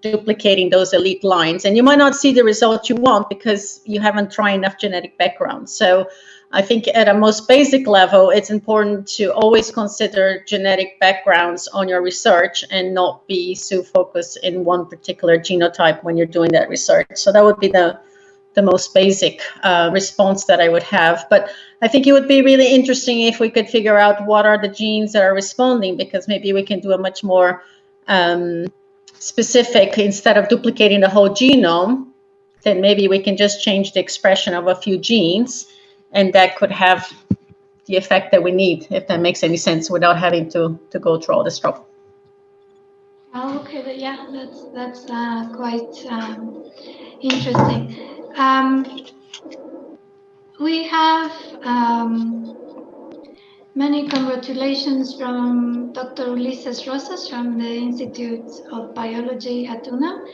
duplicating those elite lines, and you might not see the result you want because you haven't tried enough genetic background. So I think at a most basic level, it's important to always consider genetic backgrounds on your research and not be so focused in one particular genotype when you're doing that research. So that would be the most basic response that I would have. But I think it would be really interesting if we could figure out what are the genes that are responding, because maybe we can do a much more specific, instead of duplicating the whole genome, then maybe we can just change the expression of a few genes. And that could have the effect that we need, if that makes any sense, without having to go through all this trouble. Oh, okay, yeah, that's quite interesting. we have many congratulations from Dr. Ulises Rosas from the Institute of Biology at UNAM.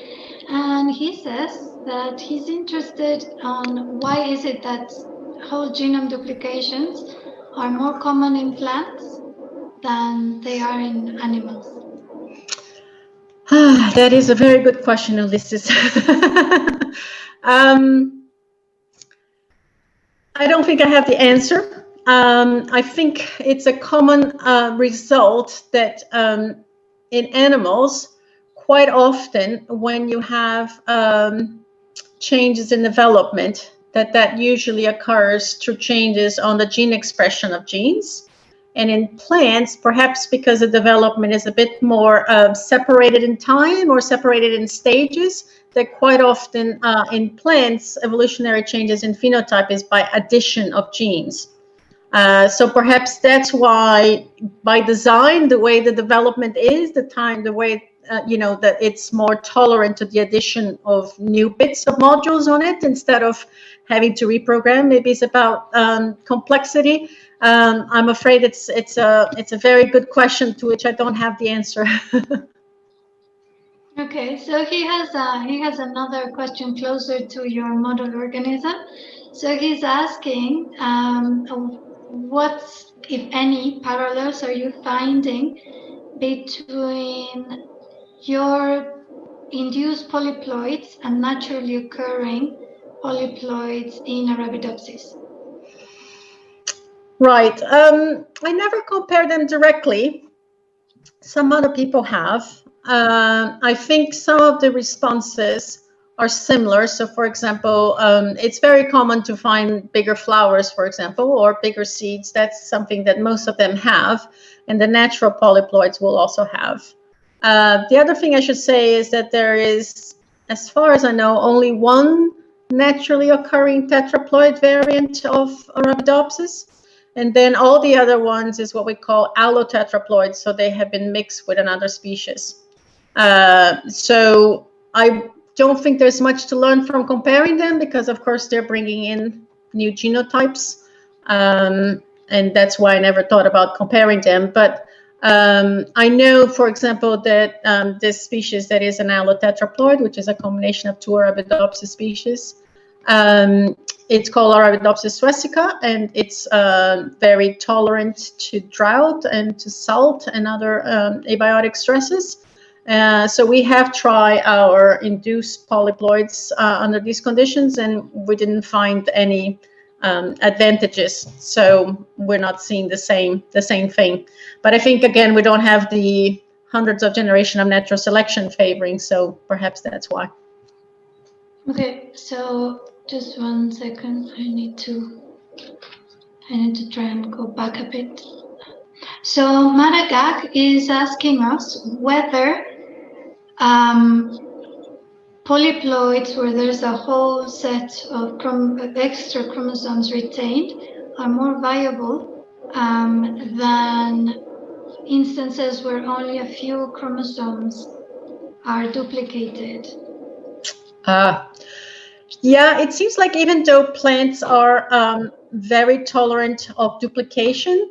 And he says that he's interested on why is it that whole genome duplications are more common in plants than they are in animals. That is a very good question, Ulises. I don't think I have the answer. I think it's a common result that in animals, quite often when you have changes in development, that usually occurs through changes on the gene expression of genes. And in plants, perhaps because the development is a bit more separated in time or separated in stages, that quite often in plants, evolutionary changes in phenotype is by addition of genes. So perhaps that's why, by design, the way the development is, the way, that it's more tolerant to the addition of new bits of modules on it instead of having to reprogram. Maybe it's about complexity. I'm afraid it's a very good question to which I don't have the answer. Okay, so he has another question closer to your model organism. So he's asking, what, if any, parallels are you finding between your induced polyploids and naturally occurring polyploids in Arabidopsis? Right. I never compare them directly. Some other people have. I think some of the responses are similar. So, for example, it's very common to find bigger flowers, for example, or bigger seeds. That's something that most of them have, and the natural polyploids will also have. The other thing I should say is that there is, as far as I know, only one naturally occurring tetraploid variant of Arabidopsis. And then all the other ones is what we call allotetraploids, so they have been mixed with another species. So I don't think there's much to learn from comparing them because, of course, they're bringing in new genotypes. And that's why I never thought about comparing them. But I know, for example, that this species that is an allotetraploid, which is a combination of two Arabidopsis species, it's called Arabidopsis suecica, and it's very tolerant to drought and to salt and other abiotic stresses. So we have tried our induced polyploids under these conditions, and we didn't find any advantages. So we're not seeing the same thing. But I think, again, we don't have the hundreds of generations of natural selection favoring, so perhaps that's why. Okay, so just 1 second. I need to try and go back a bit. So Maragag is asking us whether polyploids, where there's a whole set of extra chromosomes retained, are more viable than instances where only a few chromosomes are duplicated. Yeah, it seems like even though plants are very tolerant of duplication,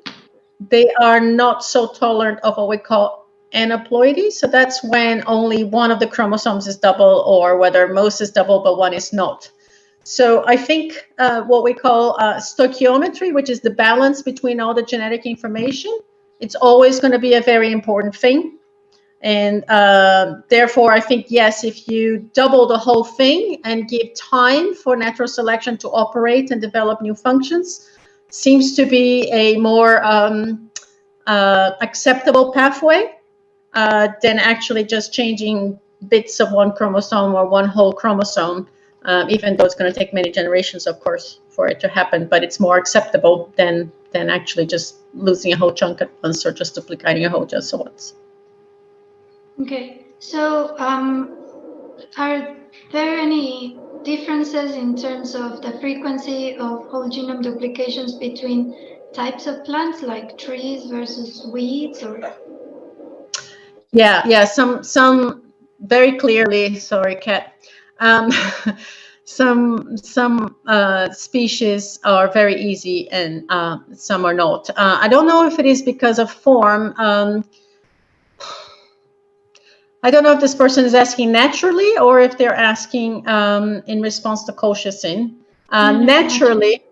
they are not so tolerant of what we call aneuploidy. So that's when only one of the chromosomes is double, or whether most is double but one is not. So I think what we call stoichiometry, which is the balance between all the genetic information, it's always going to be a very important thing. And therefore, I think, yes, if you double the whole thing and give time for natural selection to operate and develop new functions, seems to be a more acceptable pathway than actually just changing bits of one chromosome or one whole chromosome, even though it's going to take many generations, of course, for it to happen. But it's more acceptable than actually just losing a whole chunk at once or just duplicating a whole just once. Okay, so are there any differences in terms of the frequency of whole genome duplications between types of plants, like trees versus weeds? Or some very clearly. Sorry, Kat. some species are very easy and some are not. I don't know if it is because of form. I don't know if this person is asking naturally or if they're asking in response to colchicine. Naturally,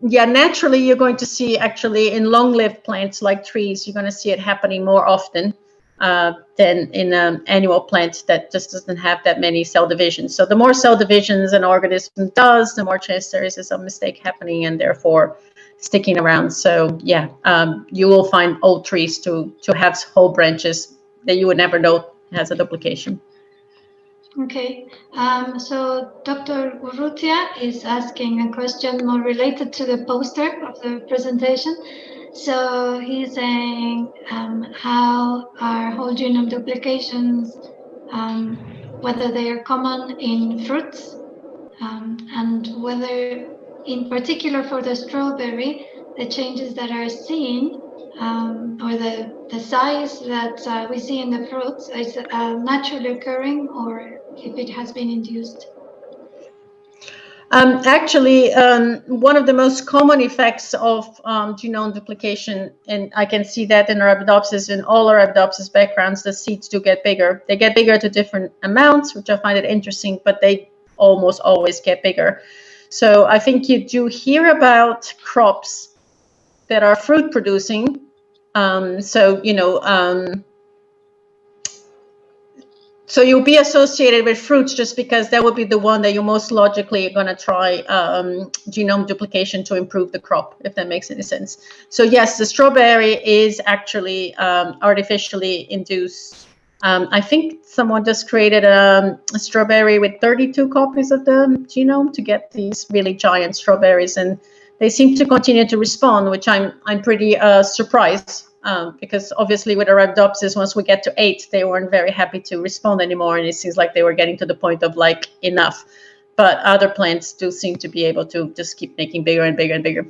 naturally, you're going to see actually in long-lived plants like trees, you're going to see it happening more often than in an annual plant that just doesn't have that many cell divisions. So the more cell divisions an organism does, the more chance there is of some mistake happening and therefore sticking around. So yeah, you will find old trees to have whole branches that you would never know has a duplication. Okay, so Dr. Urrutia is asking a question more related to the poster of the presentation. So he's saying how are whole genome duplications, whether they are common in fruits, and whether in particular for the strawberry, the changes that are seen or the size that we see in the fruits is naturally occurring or if it has been induced. Actually, one of the most common effects of genome duplication, and I can see that in Arabidopsis, in all Arabidopsis backgrounds, the seeds do get bigger. They get bigger to different amounts, which I find it interesting, but they almost always get bigger. So I think you do hear about crops that are fruit producing. So you'll be associated with fruits just because that would be the one that you're most logically going to try genome duplication to improve the crop, if that makes any sense. So yes, the strawberry is actually artificially induced. I think someone just created a strawberry with 32 copies of the genome to get these really giant strawberries, and they seem to continue to respond, which I'm pretty surprised. Because obviously with Arabidopsis, once we get to 8, they weren't very happy to respond anymore, and it seems like they were getting to the point of like enough. But other plants do seem to be able to just keep making bigger and bigger and bigger.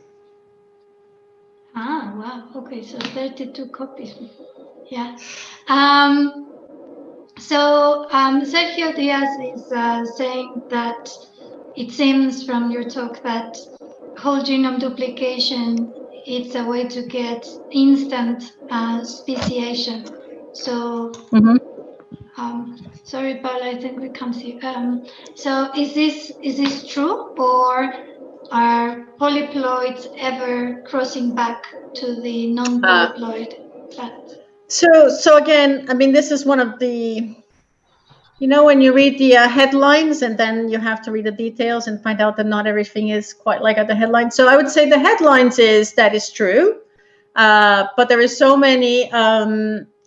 Ah, wow. Okay, so 32 copies. Yeah. So Sergio Diaz is saying that it seems from your talk that whole genome duplication, it's a way to get instant speciation. So, sorry, Paula, I think we can't see. So, is this true, or are polyploids ever crossing back to the non-polyploid plant? So again, I mean, this is one of the, when you read the headlines and then you have to read the details and find out that not everything is quite like at the headlines. So I would say the headlines is that is true, but there is so many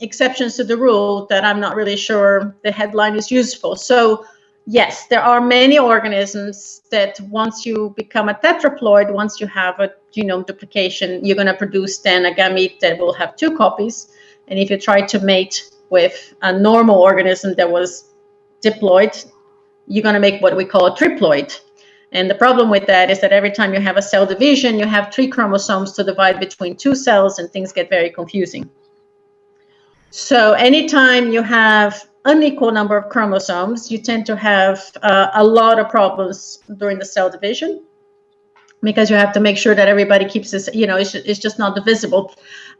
exceptions to the rule that I'm not really sure the headline is useful. So yes, there are many organisms that once you become a tetraploid, once you have a genome duplication, you're going to produce then a gamete that will have 2 copies. And if you try to mate with a normal organism that was diploid, you're going to make what we call a triploid. And the problem with that is that every time you have a cell division, you have 3 chromosomes to divide between 2 cells, and things get very confusing. So anytime you have unequal number of chromosomes, you tend to have a lot of problems during the cell division, because you have to make sure that everybody keeps this, it's just not divisible.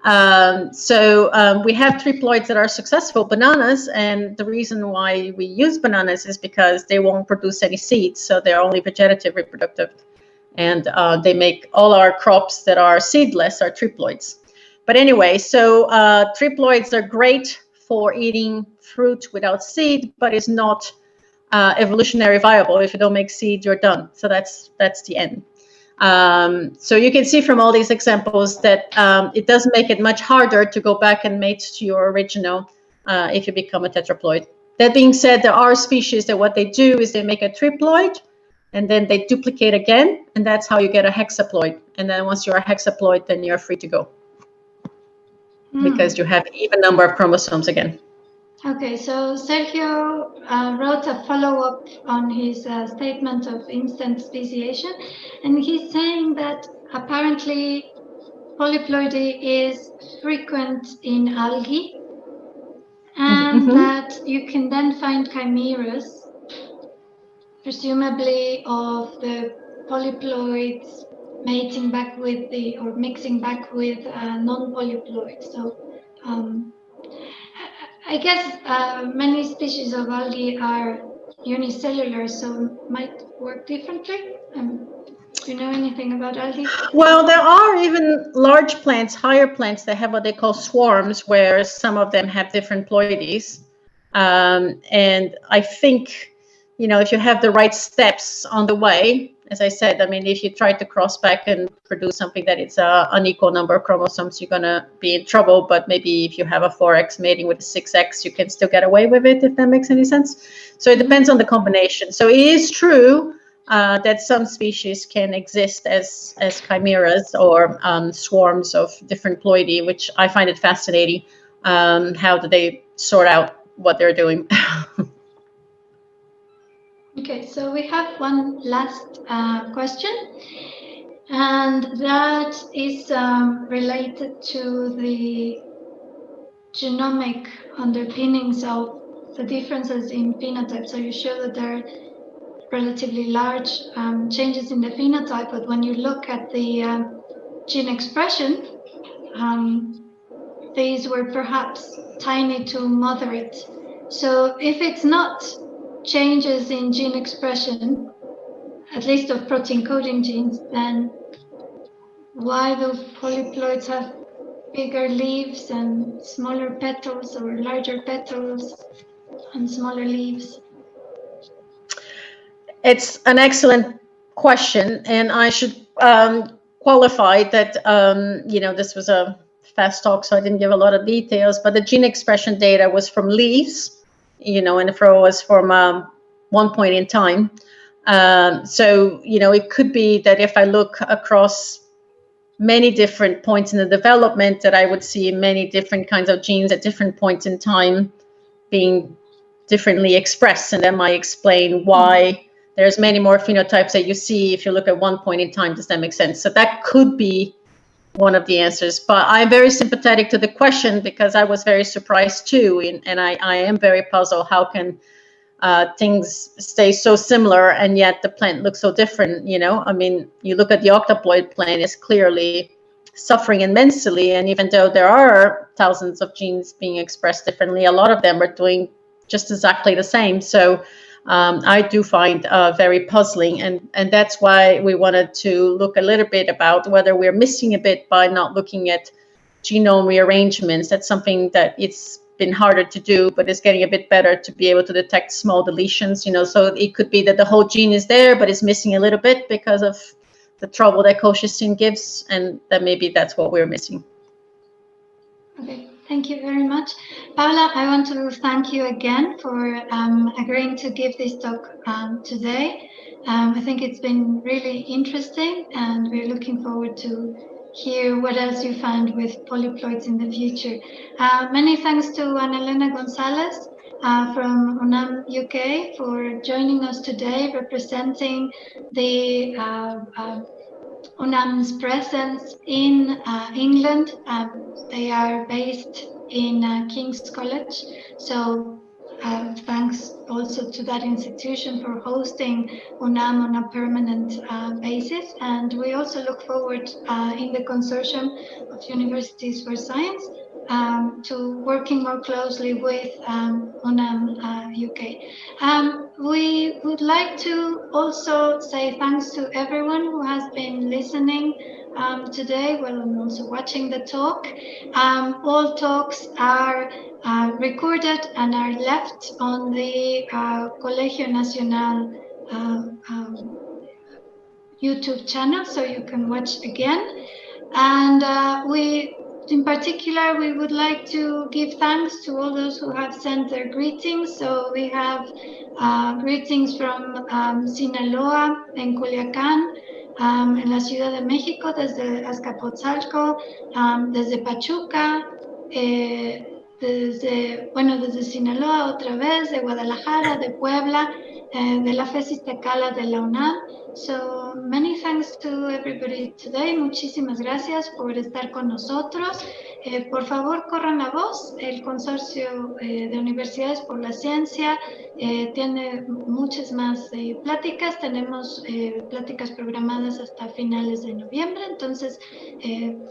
So we have triploids that are successful, bananas, and the reason why we use bananas is because they won't produce any seeds, so they're only vegetative reproductive. And they make all our crops that are seedless are triploids. But anyway, so triploids are great for eating fruit without seed, but it's not evolutionary viable. If you don't make seed, you're done. So that's the end. So you can see from all these examples that it does make it much harder to go back and mate to your original if you become a tetraploid. That being said, there are species that what they do is they make a triploid and then they duplicate again, and that's how you get a hexaploid. And then once you're a hexaploid, then you're free to go because you have even number of chromosomes again. Okay, so Sergio wrote a follow-up on his statement of instant speciation, and he's saying that apparently polyploidy is frequent in algae, and that you can then find chimeras presumably of the polyploids mating back with the, or mixing back with non-polyploids. So I guess many species of algae are unicellular, so might work differently. Do you know anything about algae? Well, there are even large plants, higher plants, that have what they call swarms, where some of them have different ploidies. And I think, you know, if you have the right steps on the way, as I said, I mean, if you try to cross back and produce something that it's an unequal number of chromosomes, you're going to be in trouble. But maybe if you have a 4X mating with a 6X, you can still get away with it, if that makes any sense. So it depends on the combination. So it is true that some species can exist as chimeras or swarms of different ploidy, which I find it fascinating. How do they sort out what they're doing? Okay, so we have one last question, and that is related to the genomic underpinnings of the differences in phenotype. So you show that there are relatively large changes in the phenotype, but when you look at the gene expression, these were perhaps tiny to moderate. So if it's not changes in gene expression, at least of protein coding genes, then why do polyploids have bigger leaves and smaller petals, or larger petals and smaller leaves? It's an excellent question, and I should qualify that, you know, this was a fast talk, so I didn't give a lot of details, but the gene expression data was from leaves, you know, and the flow was from one point in time. So, you know, it could be that if I look across many different points in the development, that I would see many different kinds of genes at different points in time being differently expressed, and that might explain why there's many more phenotypes that you see if you look at one point in time. Does that make sense? So that could be one of the answers. But I'm very sympathetic to the question, because I was very surprised too, and I am very puzzled. How can things stay so similar and yet the plant looks so different? You know, I mean, you look at the octoploid plant, is clearly suffering immensely, and even though there are thousands of genes being expressed differently, a lot of them are doing just exactly the same. So I do find very puzzling, and that's why we wanted to look a little bit about whether we're missing a bit by not looking at genome rearrangements. That's something that it's been harder to do, but it's getting a bit better to be able to detect small deletions, you know. So it could be that the whole gene is there, but it's missing a little bit because of the trouble that colchicine gives, and that maybe that's what we're missing. Okay, thank you very much. Paula, I want to thank you again for agreeing to give this talk today. I think it's been really interesting, and we're looking forward to hear what else you find with polyploids in the future. Many thanks to Ana Elena Gonzalez from UNAM UK for joining us today, representing the UNAM's presence in England. They are based in King's College. So thanks also to that institution for hosting UNAM on a permanent basis. And we also look forward in the consortium of Universities for Science to working more closely with UNAM UK. We would like to also say thanks to everyone who has been listening today, well, and also watching the talk. All talks are recorded and are left on the Colegio Nacional YouTube channel, so you can watch again. And in particular, we would like to give thanks to all those who have sent their greetings. So we have greetings from Sinaloa, en Culiacán, en la Ciudad de México, desde Azcapotzalco, desde Pachuca, desde Sinaloa otra vez, de Guadalajara, de Puebla, de la FES Iztacala de la UNAM. So many thanks to everybody today. Muchísimas gracias por estar con nosotros. por favor, corran la voz. El Consorcio de Universidades por la Ciencia tiene muchas más pláticas. Tenemos pláticas programadas hasta finales de noviembre. Entonces,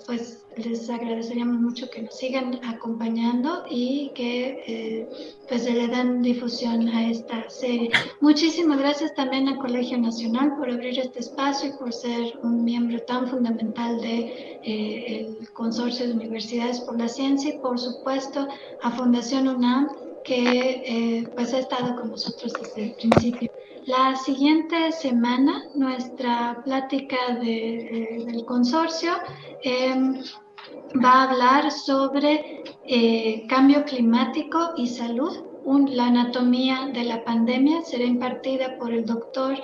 pues les agradeceríamos mucho que nos sigan acompañando y que pues le den difusión a esta serie. Muchísimas gracias también al Colegio Nacional por abrir este espacio y por ser un miembro tan fundamental de el Consorcio de Universidades por la Ciencia, y por supuesto a Fundación UNAM, que pues ha estado con nosotros desde el principio. La siguiente semana nuestra plática del consorcio va a hablar sobre cambio climático y salud. La anatomía de la pandemia será impartida por el doctor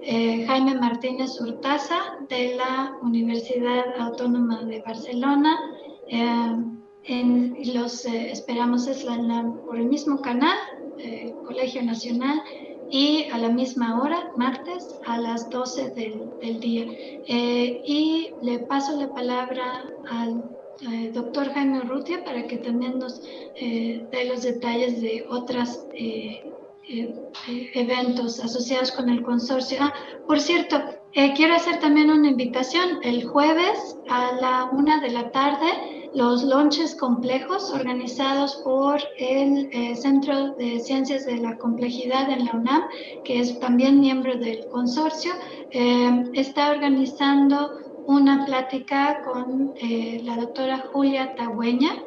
Jaime Martínez Hurtaza de la Universidad Autónoma de Barcelona. Los esperamos por el mismo canal, Colegio Nacional, y a la misma hora, martes, a las 12 del día. Y le paso la palabra al doctor Jaime Urrutia para que también nos dé los detalles de otros eventos asociados con el consorcio. Por cierto, quiero hacer también una invitación. El jueves a la 1 de la tarde, los lunches complejos organizados por el Centro de Ciencias de la Complejidad en la UNAM, que es también miembro del consorcio, está organizando una plática con la doctora Julia Tagüeña.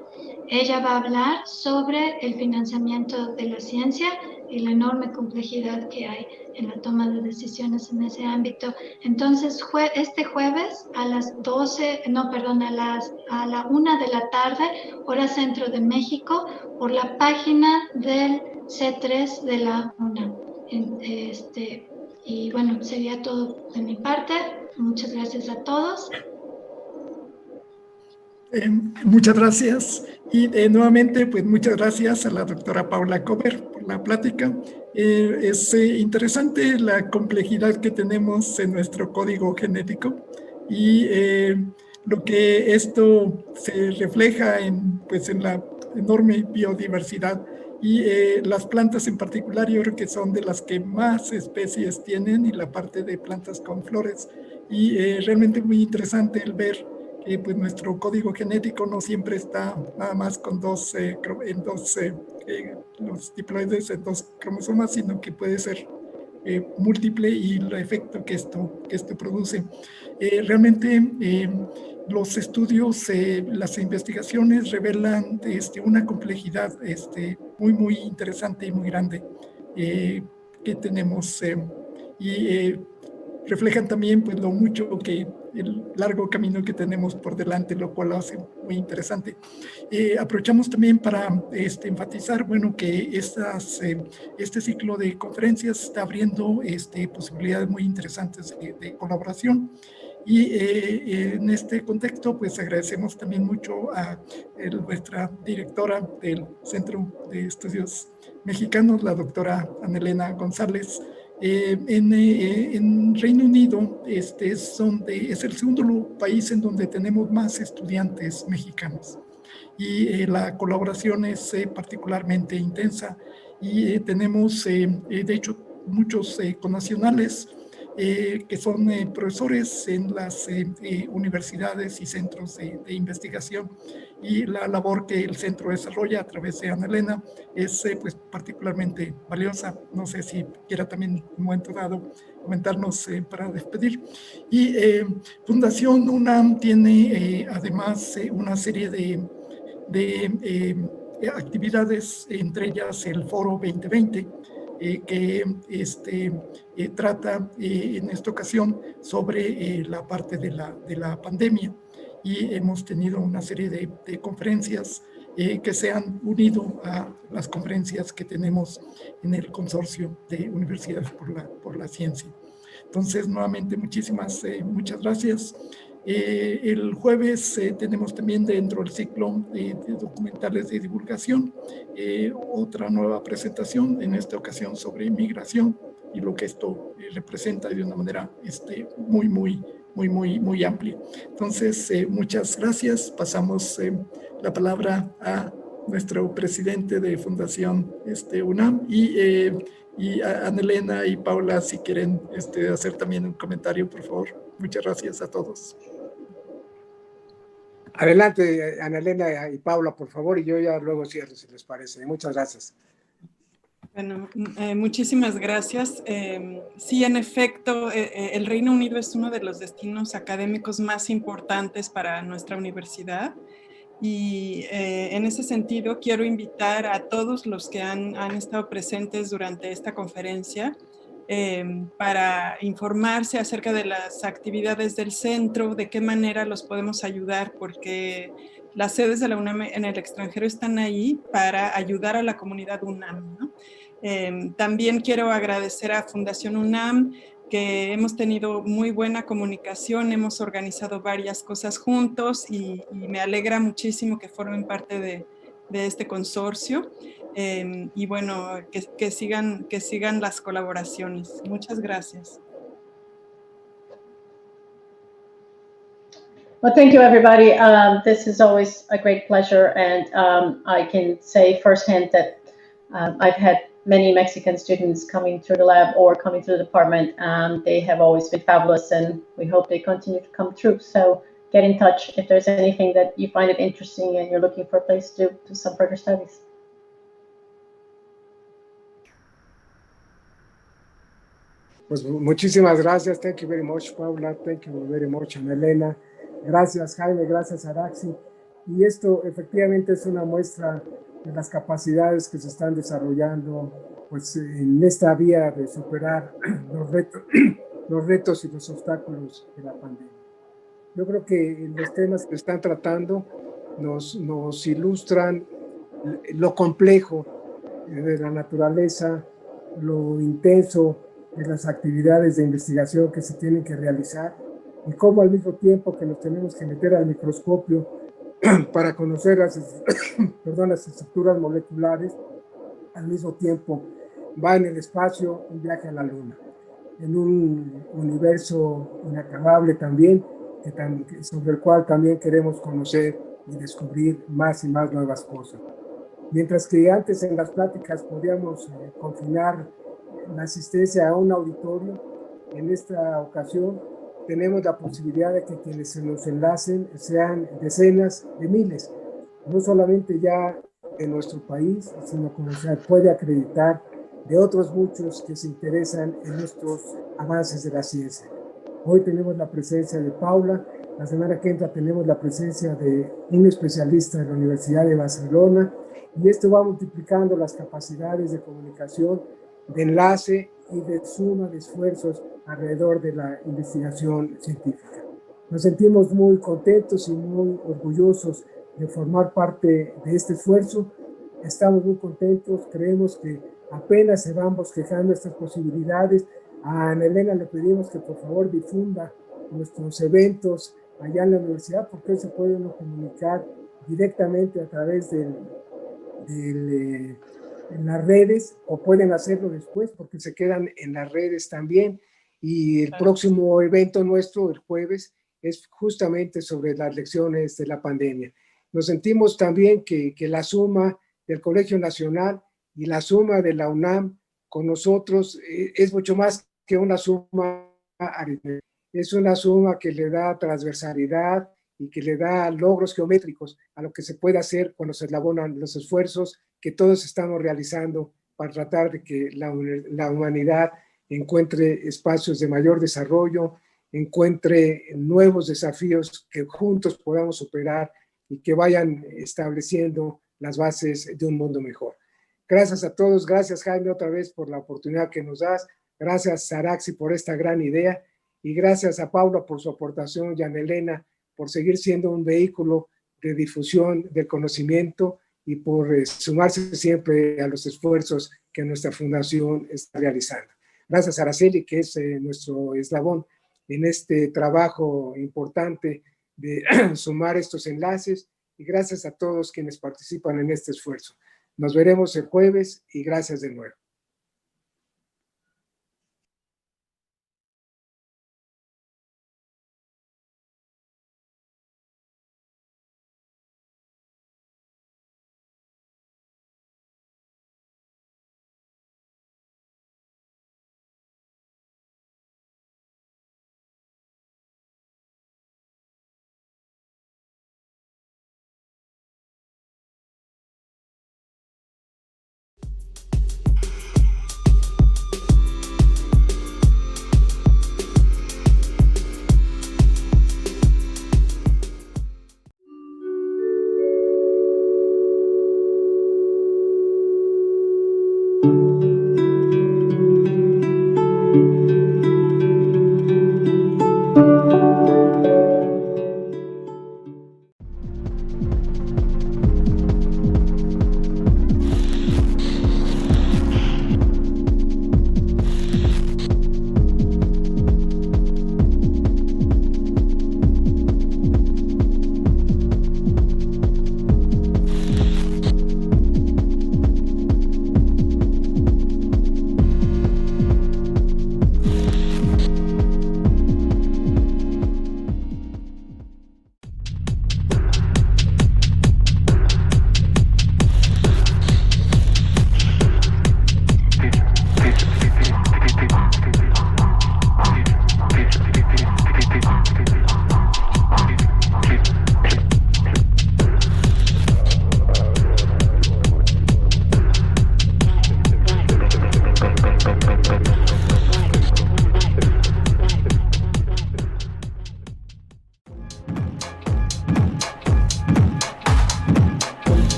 Ella va a hablar sobre el financiamiento de la ciencia y la enorme complejidad que hay en la toma de decisiones en ese ámbito. Entonces, este jueves a las a la 1 de la tarde, hora centro de México, por la página del C3 de la UNAM. Y bueno, sería todo de mi parte. Muchas gracias a todos. Muchas gracias. Y nuevamente, pues muchas gracias a la doctora Paula Kover por la plática. Es interesante la complejidad que tenemos en nuestro código genético y lo que esto se refleja pues en la enorme biodiversidad. Y las plantas en particular, yo creo que son de las que más especies tienen, y la parte de plantas con flores. Y realmente muy interesante el ver pues nuestro código genético no siempre está nada más con los diploides en 2 cromosomas, sino que puede ser múltiple, y el efecto que esto produce. Realmente los estudios, las investigaciones revelan una complejidad muy interesante y muy grande que tenemos, y reflejan también pues lo mucho el largo camino que tenemos por delante, lo cual lo hace muy interesante. Aprovechamos también para enfatizar, bueno, que este ciclo de conferencias está abriendo posibilidades muy interesantes de colaboración. Y en este contexto, pues agradecemos también mucho a nuestra directora del Centro de Estudios Mexicanos, la doctora Ana Elena González. En Reino Unido es el segundo país en donde tenemos más estudiantes mexicanos, y la colaboración es particularmente intensa, y tenemos de hecho muchos connacionales que son profesores en las universidades y centros de investigación, y la labor que el centro desarrolla a través de Ana Elena es pues particularmente valiosa. No sé si quiera también en un momento dado comentarnos para despedir. Y Fundación UNAM tiene además una serie de actividades, entre ellas el Foro 2020, que trata en esta ocasión sobre la parte de la pandemia, y hemos tenido una serie de conferencias que se han unido a las conferencias que tenemos en el Consorcio de Universidades por la Ciencia. Entonces, nuevamente, muchas gracias. El jueves tenemos también dentro del ciclo de documentales de divulgación otra nueva presentación, en esta ocasión sobre migración y lo que esto representa de una manera muy muy amplio. Entonces, muchas gracias. Pasamos la palabra a nuestro presidente de Fundación UNAM y a Ana Elena y Paula, si quieren hacer también un comentario, por favor. Muchas gracias a todos. Adelante, Ana Elena y Paula, por favor, y yo ya luego cierro, si les parece. Muchas gracias. Bueno, muchísimas gracias. Sí, en efecto, el Reino Unido es uno de los destinos académicos más importantes para nuestra universidad. Y en ese sentido quiero invitar a todos los que han estado presentes durante esta conferencia para informarse acerca de las actividades del centro, de qué manera los podemos ayudar, porque las sedes de la UNAM en el extranjero están ahí para ayudar a la comunidad UNAM, ¿no? También quiero agradecer a Fundación UNAM, que hemos tenido muy buena comunicación, hemos organizado varias cosas juntos y me alegra muchísimo que formen parte de este consorcio. Y bueno, que sigan las colaboraciones. Muchas gracias. Well, thank you, everybody. This is always a great pleasure, and I can say firsthand that I've had many Mexican students coming through the lab or coming through the department. They have always been fabulous, and we hope they continue to come through. So get in touch if there's anything that you find it interesting and you're looking for a place to do some further studies. Pues muchísimas gracias. Thank you very much, Paula. Thank you very much, Ana Elena. Gracias, Jaime. Gracias, Araxi. Y esto efectivamente es una muestra de las capacidades que se están desarrollando pues, en esta vía de superar los retos y los obstáculos de la pandemia. Yo creo que los temas que están tratando nos ilustran lo complejo de la naturaleza, lo intenso de las actividades de investigación que se tienen que realizar y cómo al mismo tiempo que nos tenemos que meter al microscopio para conocer las estructuras moleculares, al mismo tiempo va en el espacio un viaje a la Luna, en un universo inacabable también, sobre el cual también queremos conocer y descubrir más y más nuevas cosas. Mientras que antes en las pláticas podíamos confinar la asistencia a un auditorio, en esta ocasión tenemos la posibilidad de que quienes se nos enlacen sean decenas de miles, no solamente ya de nuestro país, sino como se puede acreditar de otros muchos que se interesan en estos avances de la ciencia. Hoy tenemos la presencia de Paula, la semana que entra tenemos la presencia de un especialista de la Universidad de Barcelona, y esto va multiplicando las capacidades de comunicación, de enlace y de suma de esfuerzos alrededor de la investigación científica. Nos sentimos muy contentos y muy orgullosos de formar parte de este esfuerzo. Estamos muy contentos, creemos que apenas se van bosquejando estas posibilidades. A Ana Elena le pedimos que por favor difunda nuestros eventos allá en la universidad, porque hoy se puede uno comunicar directamente a través en las redes, o pueden hacerlo después porque se quedan en las redes también. Y el próximo evento nuestro, el jueves, es justamente sobre las lecciones de la pandemia. Nos sentimos también que la suma del Colegio Nacional y la suma de la UNAM con nosotros es mucho más que una suma aritmética. Es una suma que le da transversalidad y que le da logros geométricos a lo que se puede hacer cuando se elaboran los esfuerzos que todos estamos realizando para tratar de que la humanidad encuentre espacios de mayor desarrollo, encuentre nuevos desafíos que juntos podamos superar y que vayan estableciendo las bases de un mundo mejor. Gracias a todos, gracias Jaime otra vez por la oportunidad que nos das, gracias Araxi por esta gran idea y gracias a Paula por su aportación y a Ana Elena por seguir siendo un vehículo de difusión del conocimiento y por sumarse siempre a los esfuerzos que nuestra fundación está realizando. Gracias a Araceli, que es nuestro eslabón en este trabajo importante de sumar estos enlaces, y gracias a todos quienes participan en este esfuerzo. Nos veremos el jueves y gracias de nuevo.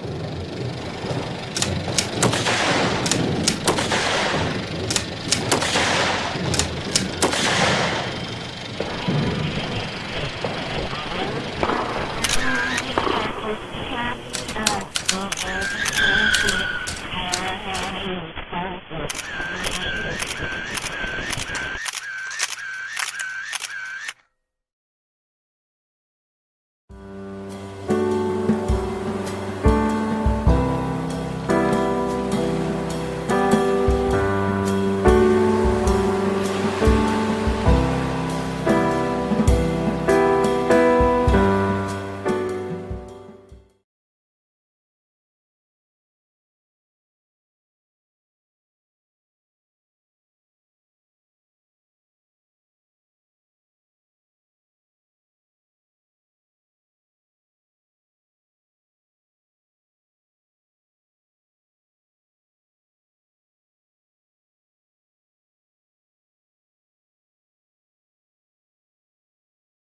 Thank you.